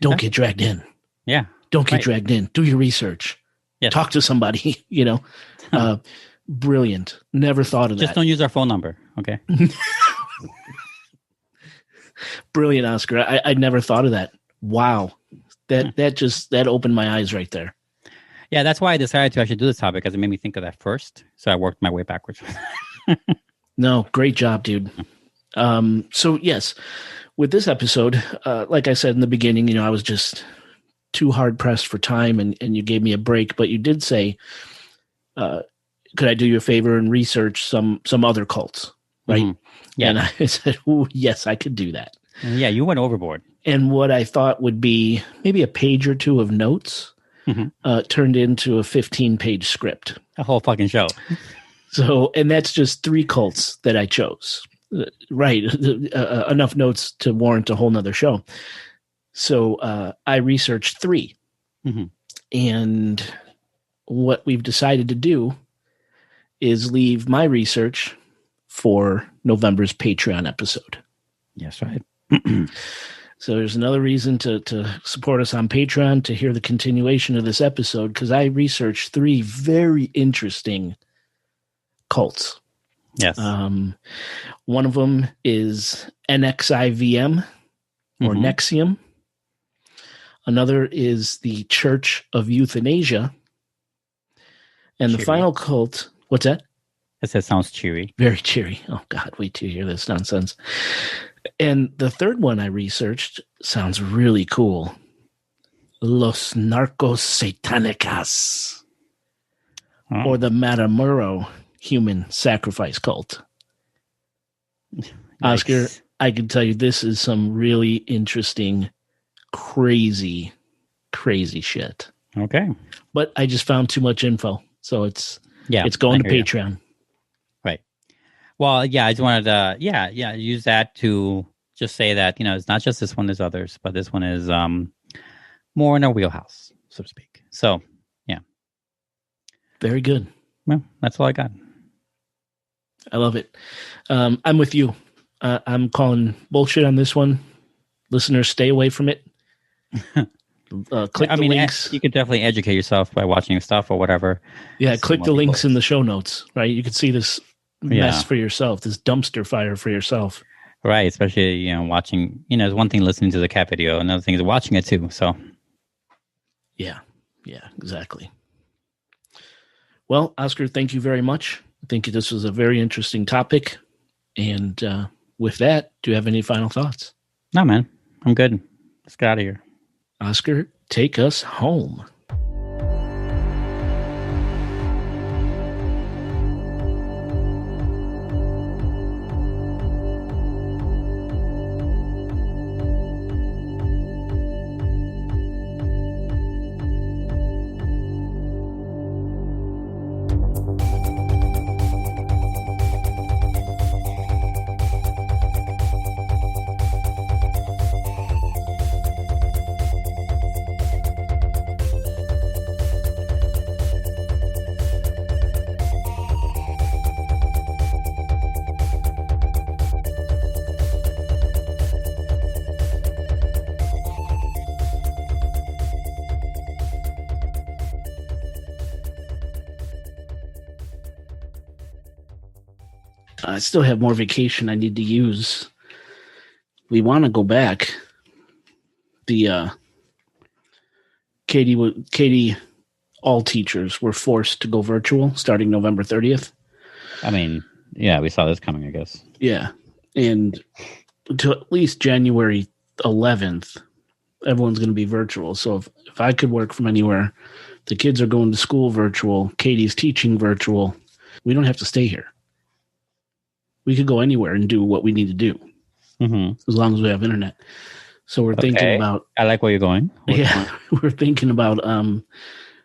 Speaker 1: Don't get dragged in.
Speaker 2: Yeah.
Speaker 1: Don't get dragged in. Do your research.
Speaker 2: Yes.
Speaker 1: Talk to somebody, brilliant. Never thought of that.
Speaker 2: Just don't use our phone number. Okay.
Speaker 1: Brilliant, Oscar. I never thought of that. Wow. That opened my eyes right there.
Speaker 2: Yeah, that's why I decided to actually do this topic, because it made me think of that first. So I worked my way backwards.
Speaker 1: No, great job, dude. So yes, with this episode, like I said in the beginning, I was just too hard pressed for time, and you gave me a break. But you did say, could I do you a favor and research some other cults, right?
Speaker 2: Mm-hmm. Yeah.
Speaker 1: And I said, "Ooh, yes, I could do that."
Speaker 2: Yeah, you went overboard.
Speaker 1: And what I thought would be maybe a page or two of notes turned into a 15-page script.
Speaker 2: A whole fucking show.
Speaker 1: So, and that's just 3 cults that I chose. Right. Enough notes to warrant a whole nother show. So I researched 3.
Speaker 2: Mm-hmm.
Speaker 1: And what we've decided to do is leave my research for November's Patreon episode.
Speaker 2: Yes, right.
Speaker 1: So there's another reason to support us on Patreon, to hear the continuation of this episode, because I researched 3 very interesting cults.
Speaker 2: Yes.
Speaker 1: One of them is NXIVM or Nexium. Another is the Church of Euthanasia. And the final cult, what's that?
Speaker 2: That sounds cheery.
Speaker 1: Very cheery. Oh, God, wait till you hear this nonsense. And the third one I researched sounds really cool. Los Narcos Satanicas, or the Matamoros human sacrifice cult. Nice. Oscar, I can tell you this is some really interesting, crazy shit.
Speaker 2: Okay.
Speaker 1: But I just found too much info. So it's going to Patreon.
Speaker 2: You. Right. Well, yeah, I just wanted to, use that to just say that, it's not just this one, there's others, but this one is more in our wheelhouse, so to speak. So, yeah.
Speaker 1: Very good.
Speaker 2: Well, that's all I got.
Speaker 1: I love it. I'm with you. I'm calling bullshit on this one. Listeners, stay away from it. Click the links.
Speaker 2: You can definitely educate yourself by watching stuff or whatever.
Speaker 1: Yeah, click the links in the show notes, right? You can see this mess for yourself, this dumpster fire for yourself.
Speaker 2: Right, especially, watching, it's one thing listening to the cat video, another thing is watching it too, so.
Speaker 1: Yeah, exactly. Well, Oscar, thank you very much. I think this was a very interesting topic. And with that, do you have any final thoughts?
Speaker 2: No, man. I'm good. Let's get out of here.
Speaker 1: Oscar, take us home. I still have more vacation I need to use. We want to go back. The Katie, all teachers were forced to go virtual starting November 30th.
Speaker 2: I mean, yeah, we saw this coming, I guess.
Speaker 1: Yeah, and until at least January 11th, everyone's going to be virtual. So if I could work from anywhere, the kids are going to school virtual, Katie's teaching virtual, we don't have to stay here. We could go anywhere and do what we need to do, as long as we have internet. So we're thinking about...
Speaker 2: I like where you're going.
Speaker 1: We're thinking about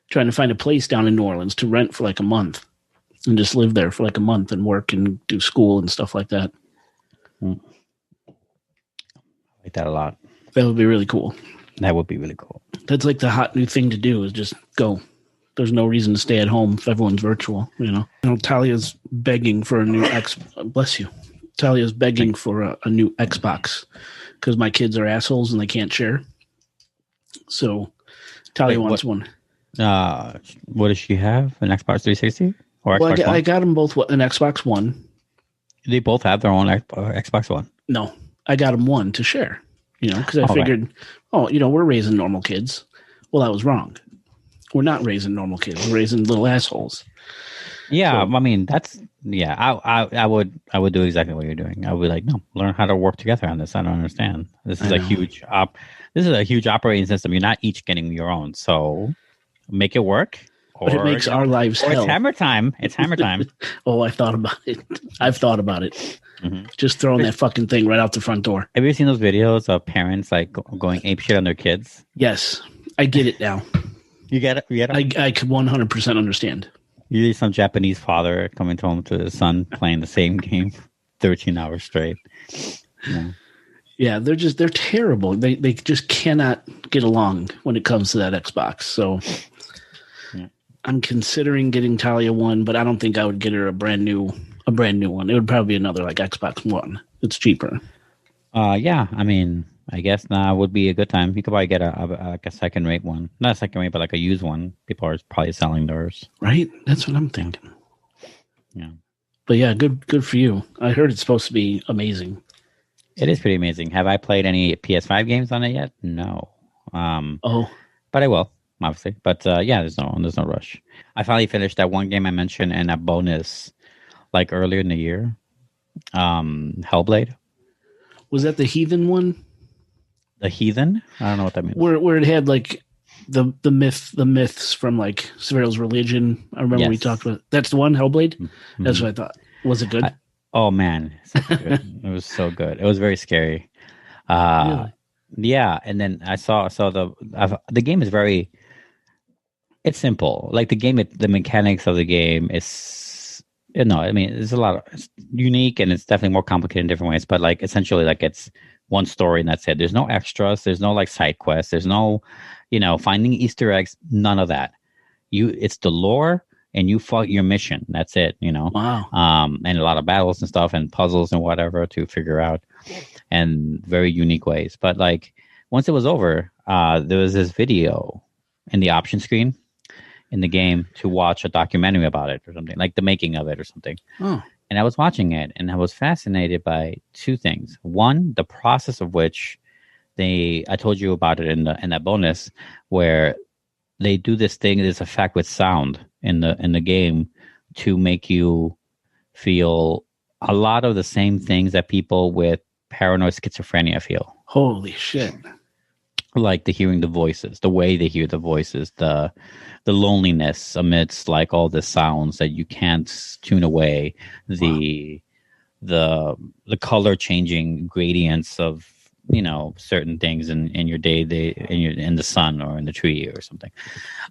Speaker 1: trying to find a place down in New Orleans to rent for like a month and just live there for like a month and work and do school and stuff like that.
Speaker 2: I like that a lot.
Speaker 1: That would be really cool.
Speaker 2: That would be really cool.
Speaker 1: That's like the hot new thing to do is just go. There's no reason to stay at home if everyone's virtual, Talia's begging for a new bless you. Talia's begging for a new Xbox because my kids are assholes and they can't share. So Talia wants one.
Speaker 2: What does she have? An Xbox 360 or Xbox One?
Speaker 1: I got them both an Xbox One.
Speaker 2: They both have their own Xbox One.
Speaker 1: No, I got them one to share. Because I figured, we're raising normal kids. Well, I was wrong. We're not raising normal kids. We're raising little assholes.
Speaker 2: Yeah, so, I mean I would do exactly what you're doing. I would be like, no, learn how to work together on this. I don't understand. This is a huge operating system. You're not each getting your own, so make it work.
Speaker 1: But it makes our lives hell.
Speaker 2: It's hammer time. It's hammer time.
Speaker 1: Oh, I've thought about it. Just throwing that fucking thing right out the front door.
Speaker 2: Have you seen those videos of parents like going apeshit on their kids?
Speaker 1: Yes, I get it now.
Speaker 2: You get it?
Speaker 1: I could 100% understand.
Speaker 2: Usually some Japanese father coming home to his son playing the same game 13 hours straight.
Speaker 1: Yeah, they're terrible. They just cannot get along when it comes to that Xbox. So I'm considering getting Talia one, but I don't think I would get her a brand new one. It would probably be another like Xbox One. It's cheaper.
Speaker 2: Yeah, I mean, I guess now would be a good time. You could probably get a second rate one. Not a second rate, but like a used one. People are probably selling theirs.
Speaker 1: Right? That's what I'm thinking.
Speaker 2: Yeah.
Speaker 1: But yeah, good for you. I heard it's supposed to be amazing.
Speaker 2: It is pretty amazing. Have I played any PS5 games on it yet? No. But I will, obviously. But yeah, there's no rush. I finally finished that one game I mentioned and a bonus like earlier in the year. Hellblade.
Speaker 1: Was that the Heathen one?
Speaker 2: The Heathen? I don't know what that means.
Speaker 1: Where it had like the myths from like Cyril's religion. I remember we talked about. That's the one, Hellblade. Mm-hmm. That's what I thought. Was it good?
Speaker 2: Oh man, it was so good. It was very scary.
Speaker 1: Really?
Speaker 2: Yeah, and then I saw the game is very. It's simple. Like the mechanics of the game is. I mean, it's it's unique and it's definitely more complicated in different ways. But like essentially, like it's one story and that's it. There's no extras. There's no like side quests. There's no, finding Easter eggs. None of that. It's the lore and you fought your mission. That's it.
Speaker 1: Wow.
Speaker 2: And a lot of battles and stuff and puzzles and whatever to figure out, and very unique ways. But like once it was over, there was this video in the option screen in the game to watch a documentary about it or something, like the making of it or something.
Speaker 1: Oh.
Speaker 2: And I was watching it, and I was fascinated by two things. One, the process of which I told you about it in that bonus, where they do this effect with sound in the game to make you feel a lot of the same things that people with paranoid schizophrenia feel.
Speaker 1: Holy shit.
Speaker 2: Like hearing the voices, the way they hear the voices, the loneliness amidst like all the sounds that you can't tune away, the color changing gradients of, you know, certain things in your day, in the sun or in the tree or something.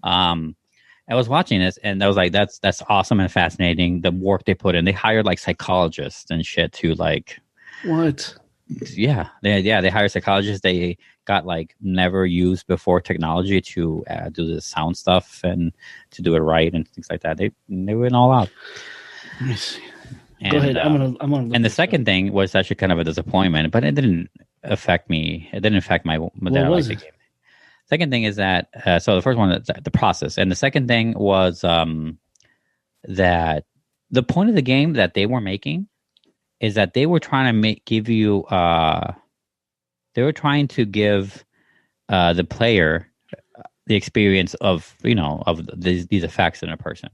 Speaker 2: I was watching this and I was like, that's awesome and fascinating. The work they put in, they hired like psychologists and shit to like,
Speaker 1: what?
Speaker 2: Yeah, they hired psychologists. They got like never used before technology to do the sound stuff and to do it right and things like that. They went all out.
Speaker 1: Let me see.
Speaker 2: And,
Speaker 1: go ahead. I'm gonna.
Speaker 2: And the second thing was actually kind of a disappointment, but it didn't affect me. It didn't affect my that I liked the game. Second thing is that so the first one is the process, and the second thing was that the point of the game that they were making is that they were trying to give the player the experience of, you know, of these effects in a person.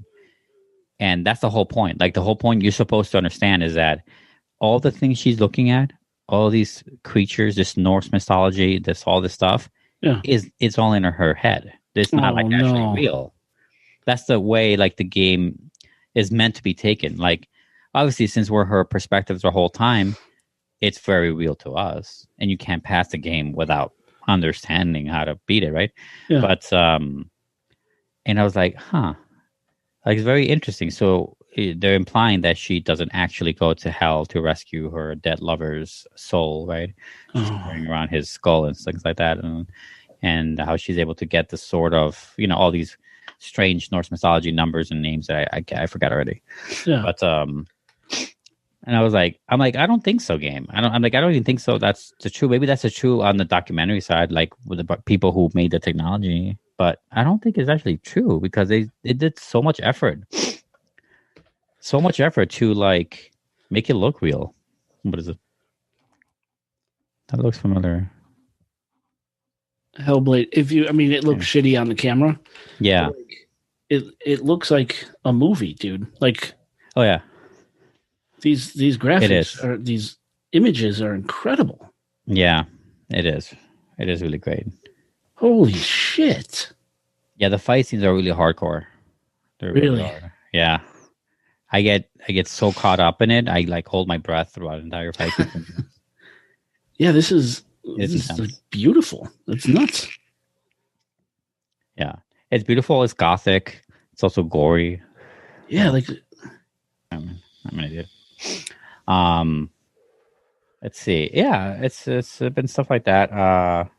Speaker 2: And that's the whole point. Like the whole point you're supposed to understand is that all the things she's looking at, all these creatures, this Norse mythology, all this stuff, it's all in her head. It's not actually real. That's the way like the game is meant to be taken. Like obviously, since we're her perspectives the whole time, it's very real to us, and you can't pass the game without understanding how to beat it, right? Yeah. But and I was like, like it's very interesting. So they're implying that she doesn't actually go to hell to rescue her dead lover's soul, right? She's carrying around his skull and things like that, and how she's able to get the sort of, you know, all these strange Norse mythology numbers and names that I forgot already. Yeah. But and I was like, I don't think so, game. I don't even think so. That's the true. Maybe that's the true on the documentary side, like with the people who made the technology. But I don't think it's actually true because they did so much effort to like make it look real. What is it? That looks familiar.
Speaker 1: Hellblade. It looks shitty on the camera.
Speaker 2: Yeah.
Speaker 1: It looks like a movie, dude. Like,
Speaker 2: oh yeah.
Speaker 1: These graphics these images are incredible.
Speaker 2: Yeah, it is. It is really great.
Speaker 1: Holy shit.
Speaker 2: Yeah, the fight scenes are really hardcore. They're really hard. Yeah. I get so caught up in it. I like hold my breath throughout the entire fight sequence.
Speaker 1: Yeah, this is beautiful. It's nuts.
Speaker 2: Yeah. It's beautiful, it's gothic. It's also gory.
Speaker 1: Yeah, like
Speaker 2: I'm an idiot. Let's see. Yeah, it's been stuff like that. Trying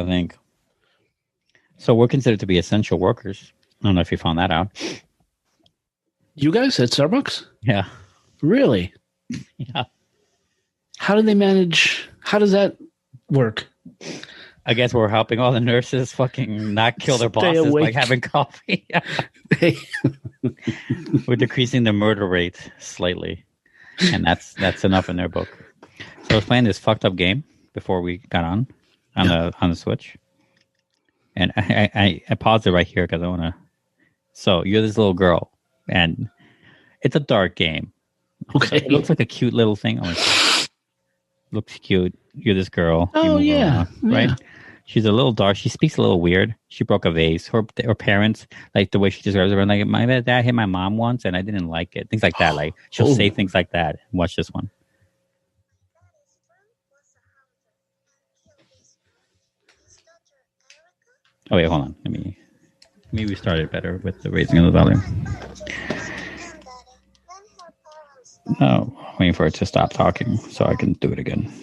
Speaker 2: to think. So we're considered to be essential workers. I don't know if you found that out.
Speaker 1: You guys at Starbucks?
Speaker 2: Yeah.
Speaker 1: Really?
Speaker 2: Yeah.
Speaker 1: How do they manage? How does that work?
Speaker 2: I guess we're helping all the nurses fucking not kill their bosses by having coffee. We're decreasing the murder rate slightly, and that's enough in their book. So I was playing this fucked up game before we got on the Switch, and I paused it right here because I want to. So you're this little girl, and it's a dark game. Okay, it looks like a cute little thing. Looks cute. You're this girl.
Speaker 1: Oh yeah,
Speaker 2: right. She's a little dark. She speaks a little weird. She broke a vase. Her parents, like the way she describes her, like my dad hit my mom once, and I didn't like it. Things like that. Like she'll say things like that. Watch this one. Oh wait, hold on. Let me restart it better with the raising of the volume. Oh, waiting for it to stop talking so I can do it again.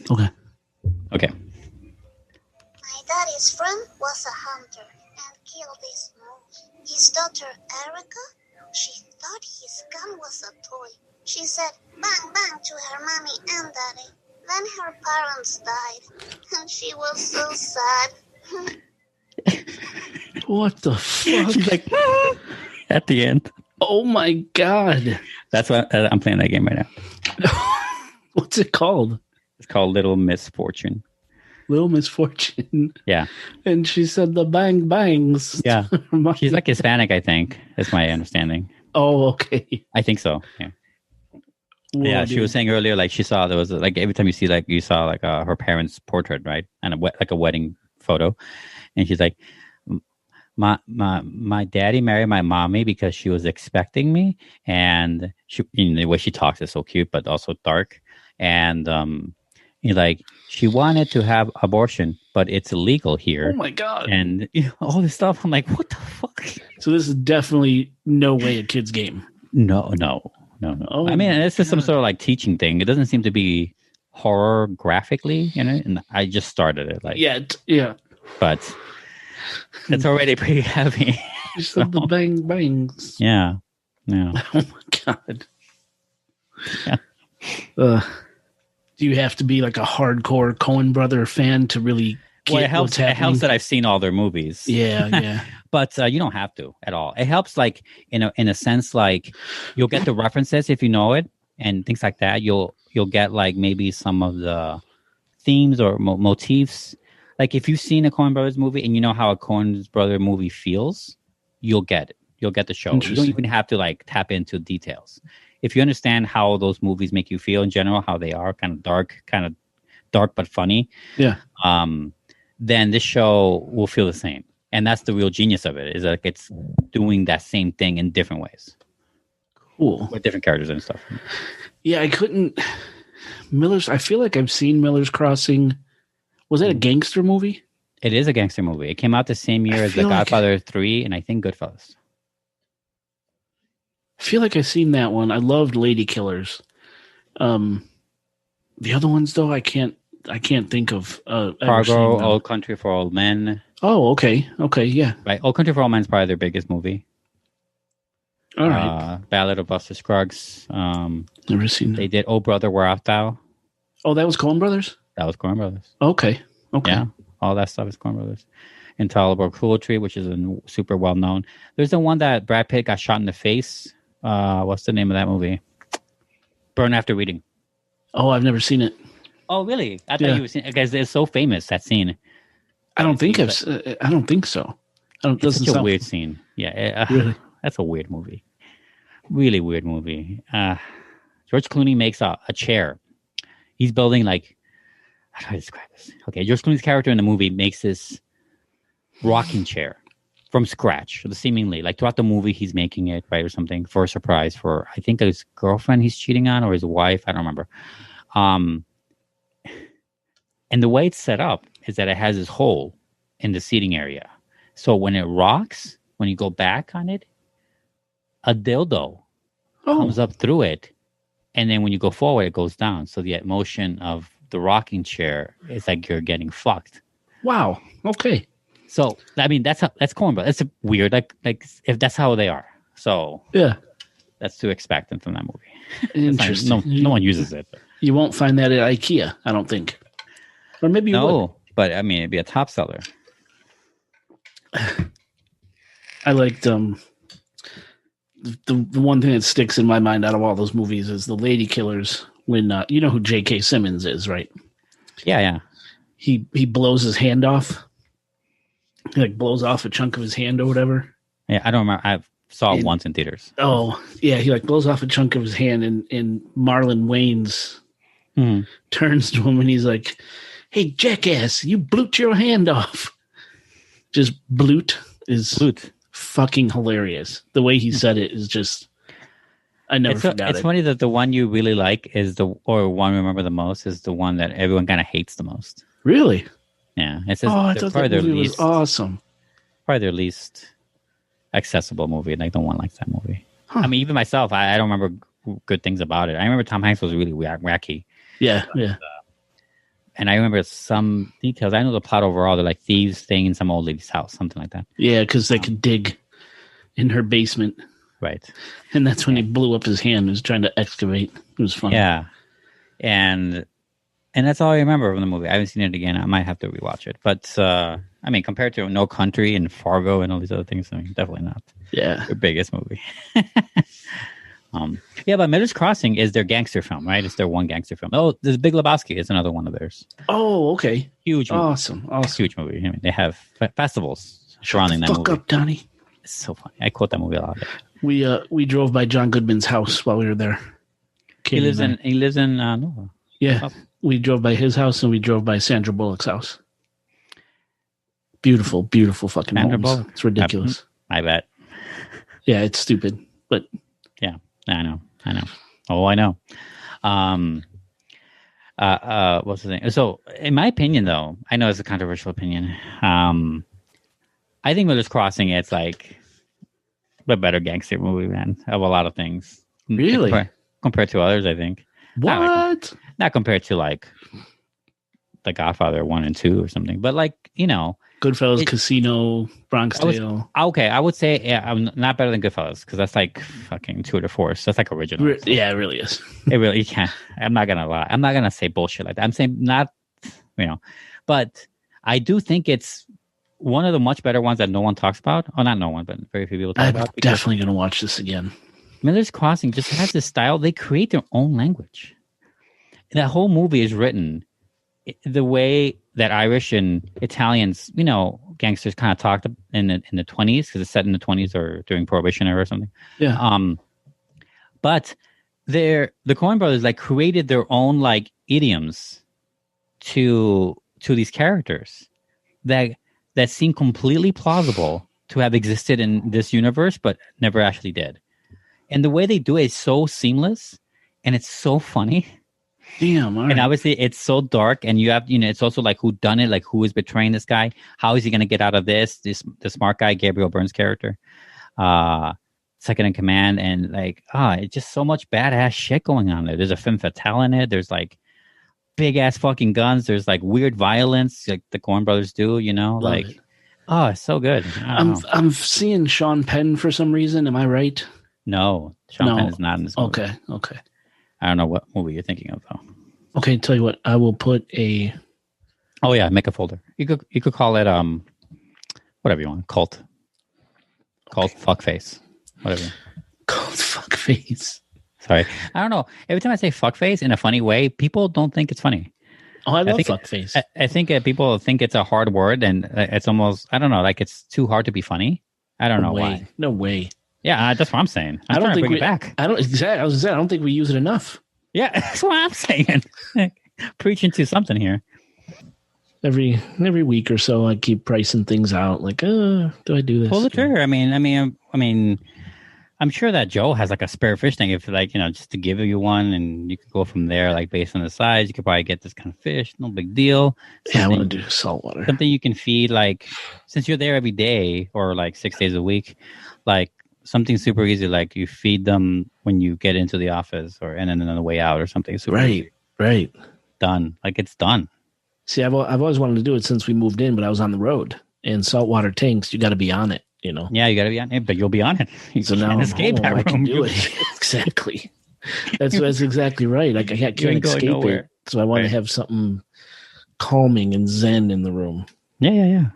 Speaker 2: Okay.
Speaker 15: My daddy's friend was a hunter and killed his moose. His daughter Erica, she thought his gun was a toy. She said bang bang to her mommy and daddy. Then her parents died, and she was so sad.
Speaker 1: What the fuck?
Speaker 2: She's like, at the end.
Speaker 1: Oh my god.
Speaker 2: That's what I'm playing that game right now.
Speaker 1: What's it called?
Speaker 2: It's called Little Misfortune.
Speaker 1: Little Misfortune.
Speaker 2: Yeah.
Speaker 1: And she said the bang bangs.
Speaker 2: Yeah. She's like Hispanic, I think. That's my understanding.
Speaker 1: Oh, okay.
Speaker 2: I think so. Yeah.
Speaker 1: Whoa,
Speaker 2: yeah, she
Speaker 1: dude.
Speaker 2: was saying earlier, like she saw there was like every time you saw like her parents' portrait, right, and like a wedding photo, and she's like, my daddy married my mommy because she was expecting me, and she, the way she talks is so cute but also dark, and like she wanted to have abortion but it's illegal here.
Speaker 1: Oh my god!
Speaker 2: And all this stuff. I'm like, what the fuck?
Speaker 1: So this is definitely no way a kid's game.
Speaker 2: No.
Speaker 1: Oh,
Speaker 2: I mean, it's just some sort of like teaching thing. It doesn't seem to be horror graphically in it, and I just started it. Like,
Speaker 1: yeah.
Speaker 2: But it's already pretty heavy.
Speaker 1: You said the bang bangs.
Speaker 2: Yeah.
Speaker 1: Oh my god.
Speaker 2: Yeah.
Speaker 1: Do you have to be like a hardcore Coen brother fan to really get
Speaker 2: Well, it helps.
Speaker 1: what's happening?
Speaker 2: It helps that I've seen all their movies.
Speaker 1: Yeah.
Speaker 2: But you don't have to at all. It helps, like in a sense, like you'll get the references if you know it and things like that. You'll get like maybe some of the themes or motifs. Like if you've seen a Coen Brothers movie and you know how a Coen Brother movie feels, you'll get it. You'll get the show. You don't even have to like tap into details. If you understand how those movies make you feel in general, how they are kind of dark but funny.
Speaker 1: Yeah.
Speaker 2: Then this show will feel the same. And that's the real genius of it, is like it's doing that same thing in different ways.
Speaker 1: Cool.
Speaker 2: With different characters and stuff.
Speaker 1: Yeah, I feel like I've seen Miller's Crossing. Was that a gangster movie?
Speaker 2: It is a gangster movie. It came out the same year as The Godfather 3 and I think Goodfellas.
Speaker 1: I feel like I've seen that one. I loved Lady Killers. The other ones, though, I can't think of.
Speaker 2: Fargo, Old Country for Old Men.
Speaker 1: Oh, okay, yeah.
Speaker 2: Right, Old Country for Old Men is probably their biggest movie.
Speaker 1: All right.
Speaker 2: Ballad of Buster Scruggs.
Speaker 1: Never seen that.
Speaker 2: They did Oh Brother, Where Art Thou?
Speaker 1: Oh, that was Coen Brothers?
Speaker 2: That was Coen Brothers.
Speaker 1: Okay.
Speaker 2: Yeah, all that stuff is Coen Brothers. Intolerable Cruelty, which is super well known. There's the one that Brad Pitt got shot in the face. What's the name of that movie? Burn After Reading.
Speaker 1: Oh, I've never seen it.
Speaker 2: Oh, really? I thought you were seeing it because it's so famous, that scene.
Speaker 1: I don't think so.
Speaker 2: It's such a weird scene. Yeah,
Speaker 1: really?
Speaker 2: That's a weird movie. Really weird movie. George Clooney makes a chair. He's building like, how do I describe this? Okay, George Clooney's character in the movie makes this rocking chair from scratch, seemingly. Like throughout the movie, he's making it, right, or something for a surprise for, I think, his girlfriend he's cheating on or his wife. I don't remember. And the way it's set up is that it has this hole in the seating area. So when it rocks, when you go back on it, a dildo comes up through it. And then when you go forward, it goes down. So the motion of the rocking chair is like you're getting fucked.
Speaker 1: Wow. Okay.
Speaker 2: So, I mean, that's Coen Brothers. That's weird. Like if that's how they are. So
Speaker 1: yeah,
Speaker 2: that's to expect from that movie.
Speaker 1: Interesting.
Speaker 2: No one uses it.
Speaker 1: You won't find that at IKEA, I don't think. Or maybe you would.
Speaker 2: But I mean, it'd be a top seller.
Speaker 1: I liked the one thing that sticks in my mind out of all those movies is the Lady Killers. When you know who J.K. Simmons is, right?
Speaker 2: Yeah.
Speaker 1: He blows his hand off. He like blows off a chunk of his hand or whatever.
Speaker 2: Yeah, I don't remember. I saw it once in theaters.
Speaker 1: Oh, yeah. He like blows off a chunk of his hand, and Marlon Wayans turns to him and he's like, "Hey, jackass, you blew your hand off." Just bloot is fucking hilarious. The way he said it is just, I never forgot it.
Speaker 2: It's funny that the one you really like or one you remember the most is the one that everyone kind of hates the most.
Speaker 1: Really?
Speaker 2: Yeah.
Speaker 1: I thought that movie was awesome.
Speaker 2: Probably their least accessible movie. Like no one likes that movie. Huh. I mean, even myself, I don't remember good things about it. I remember Tom Hanks was really wacky.
Speaker 1: Yeah.
Speaker 2: And I remember some details. I know the plot overall. They're like thieves staying in some old lady's house, something like that.
Speaker 1: Yeah, because they could dig in her basement.
Speaker 2: Right.
Speaker 1: And that's when he blew up his hand. He was trying to excavate. It was fun.
Speaker 2: Yeah. And that's all I remember from the movie. I haven't seen it again. I might have to rewatch it. But, I mean, compared to No Country and Fargo and all these other things, I mean, definitely not.
Speaker 1: Yeah.
Speaker 2: The biggest movie. Yeah, but Miller's Crossing is their gangster film, right? It's their one gangster film. Oh, there's Big Lebowski is another one of theirs.
Speaker 1: Oh, okay.
Speaker 2: Huge movie.
Speaker 1: Awesome.
Speaker 2: Huge movie. I mean, they have festivals surrounding that movie.
Speaker 1: Fuck up, Donnie.
Speaker 2: It's so funny. I quote that movie a lot.
Speaker 1: We drove by John Goodman's house while we were there.
Speaker 2: He lives in Nova.
Speaker 1: Yeah. We drove by his house and we drove by Sandra Bullock's house. Beautiful, beautiful fucking
Speaker 2: Sandra
Speaker 1: homes.
Speaker 2: Bullock.
Speaker 1: It's ridiculous.
Speaker 2: I bet.
Speaker 1: Yeah, it's stupid, but
Speaker 2: yeah, I know. Oh, I know. What's the thing? So, in my opinion, though, I know it's a controversial opinion. I think Miller's Crossing, it's like the better gangster movie, man, of a lot of things.
Speaker 1: Really?
Speaker 2: Compared to others, I think.
Speaker 1: What?
Speaker 2: Not compared to like The Godfather 1 and 2 or something, but like, you know,
Speaker 1: Goodfellas, Casino, Bronx Tale.
Speaker 2: Okay, I would say I'm not better than Goodfellas because that's like fucking tour de force. That's like original.
Speaker 1: Yeah, it really is.
Speaker 2: It really can't. I'm not gonna lie. I'm not gonna say bullshit like that. I'm saying not, but I do think it's one of the much better ones that no one talks about. Oh, not no one, but very few people talk about.
Speaker 1: I'm definitely gonna watch this again.
Speaker 2: Miller's Crossing just has this style. They create their own language. That whole movie is written the way that Irish and Italians, gangsters kind of talked in the 20s because it's set in the 20s or during Prohibition era or something.
Speaker 1: Yeah.
Speaker 2: But the Coen brothers like created their own like idioms to these characters that seem completely plausible to have existed in this universe, but never actually did. And the way they do it is so seamless and it's so funny.
Speaker 1: Damn.
Speaker 2: And obviously it's so dark, and you have, it's also like who done it, like who is betraying this guy? How is he going to get out of this? The smart guy, Gabriel Byrne's character, second in command, and like, it's just so much badass shit going on there. There's a femme fatale in it. There's like big ass fucking guns. There's like weird violence, like the Coen brothers do, like, it's so good.
Speaker 1: I'm seeing Sean Penn for some reason. Am I right?
Speaker 2: No, Sean Penn is not in this movie.
Speaker 1: Okay.
Speaker 2: I don't know what movie you're thinking of though.
Speaker 1: Okay, tell you what, I will put a.
Speaker 2: Oh yeah, make a folder. You could call it whatever you want. Cult fuckface. Whatever.
Speaker 1: Cult fuckface.
Speaker 2: Sorry, I don't know. Every time I say fuckface in a funny way, people don't think it's funny.
Speaker 1: Oh, I love fuckface.
Speaker 2: I think people think it's a hard word, and it's almost, I don't know, like it's too hard to be funny. I don't know why.
Speaker 1: No way.
Speaker 2: Yeah, that's what I'm saying. I don't think bring it back.
Speaker 1: I don't think we use it enough.
Speaker 2: Yeah, that's what I'm saying. Preaching to something here.
Speaker 1: Every week or so, I keep pricing things out. Like, do I do this?
Speaker 2: Pull the trigger. I mean, I'm sure that Joe has like a spare fish thing. If like, just to give you one, and you could go from there. Like based on the size, you could probably get this kind of fish. No big deal.
Speaker 1: Yeah, I want to do saltwater.
Speaker 2: Something you can feed, like, since you're there every day or like 6 days a week, like. Something super easy, like you feed them when you get into the office, and then on the way out, or something. Super easy.
Speaker 1: Right.
Speaker 2: Done. Like it's done.
Speaker 1: See, I've always wanted to do it since we moved in, but I was on the road. And saltwater tanks, you got to be on it.
Speaker 2: Yeah, you got to be on it, but you'll be on it. You
Speaker 1: so
Speaker 2: can't
Speaker 1: now
Speaker 2: escape that room.
Speaker 1: I can do it. Exactly. That's exactly right. Like I can't escape it, so I want to have something calming and zen in the room.
Speaker 2: Yeah.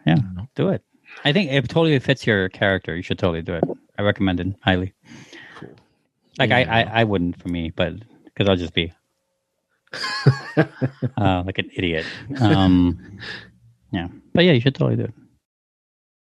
Speaker 2: Do it. I think it totally fits your character. You should totally do it. I recommend it highly.
Speaker 1: Cool.
Speaker 2: Like I wouldn't for me, but because I'll just be like an idiot. Yeah, but yeah, you should totally do it.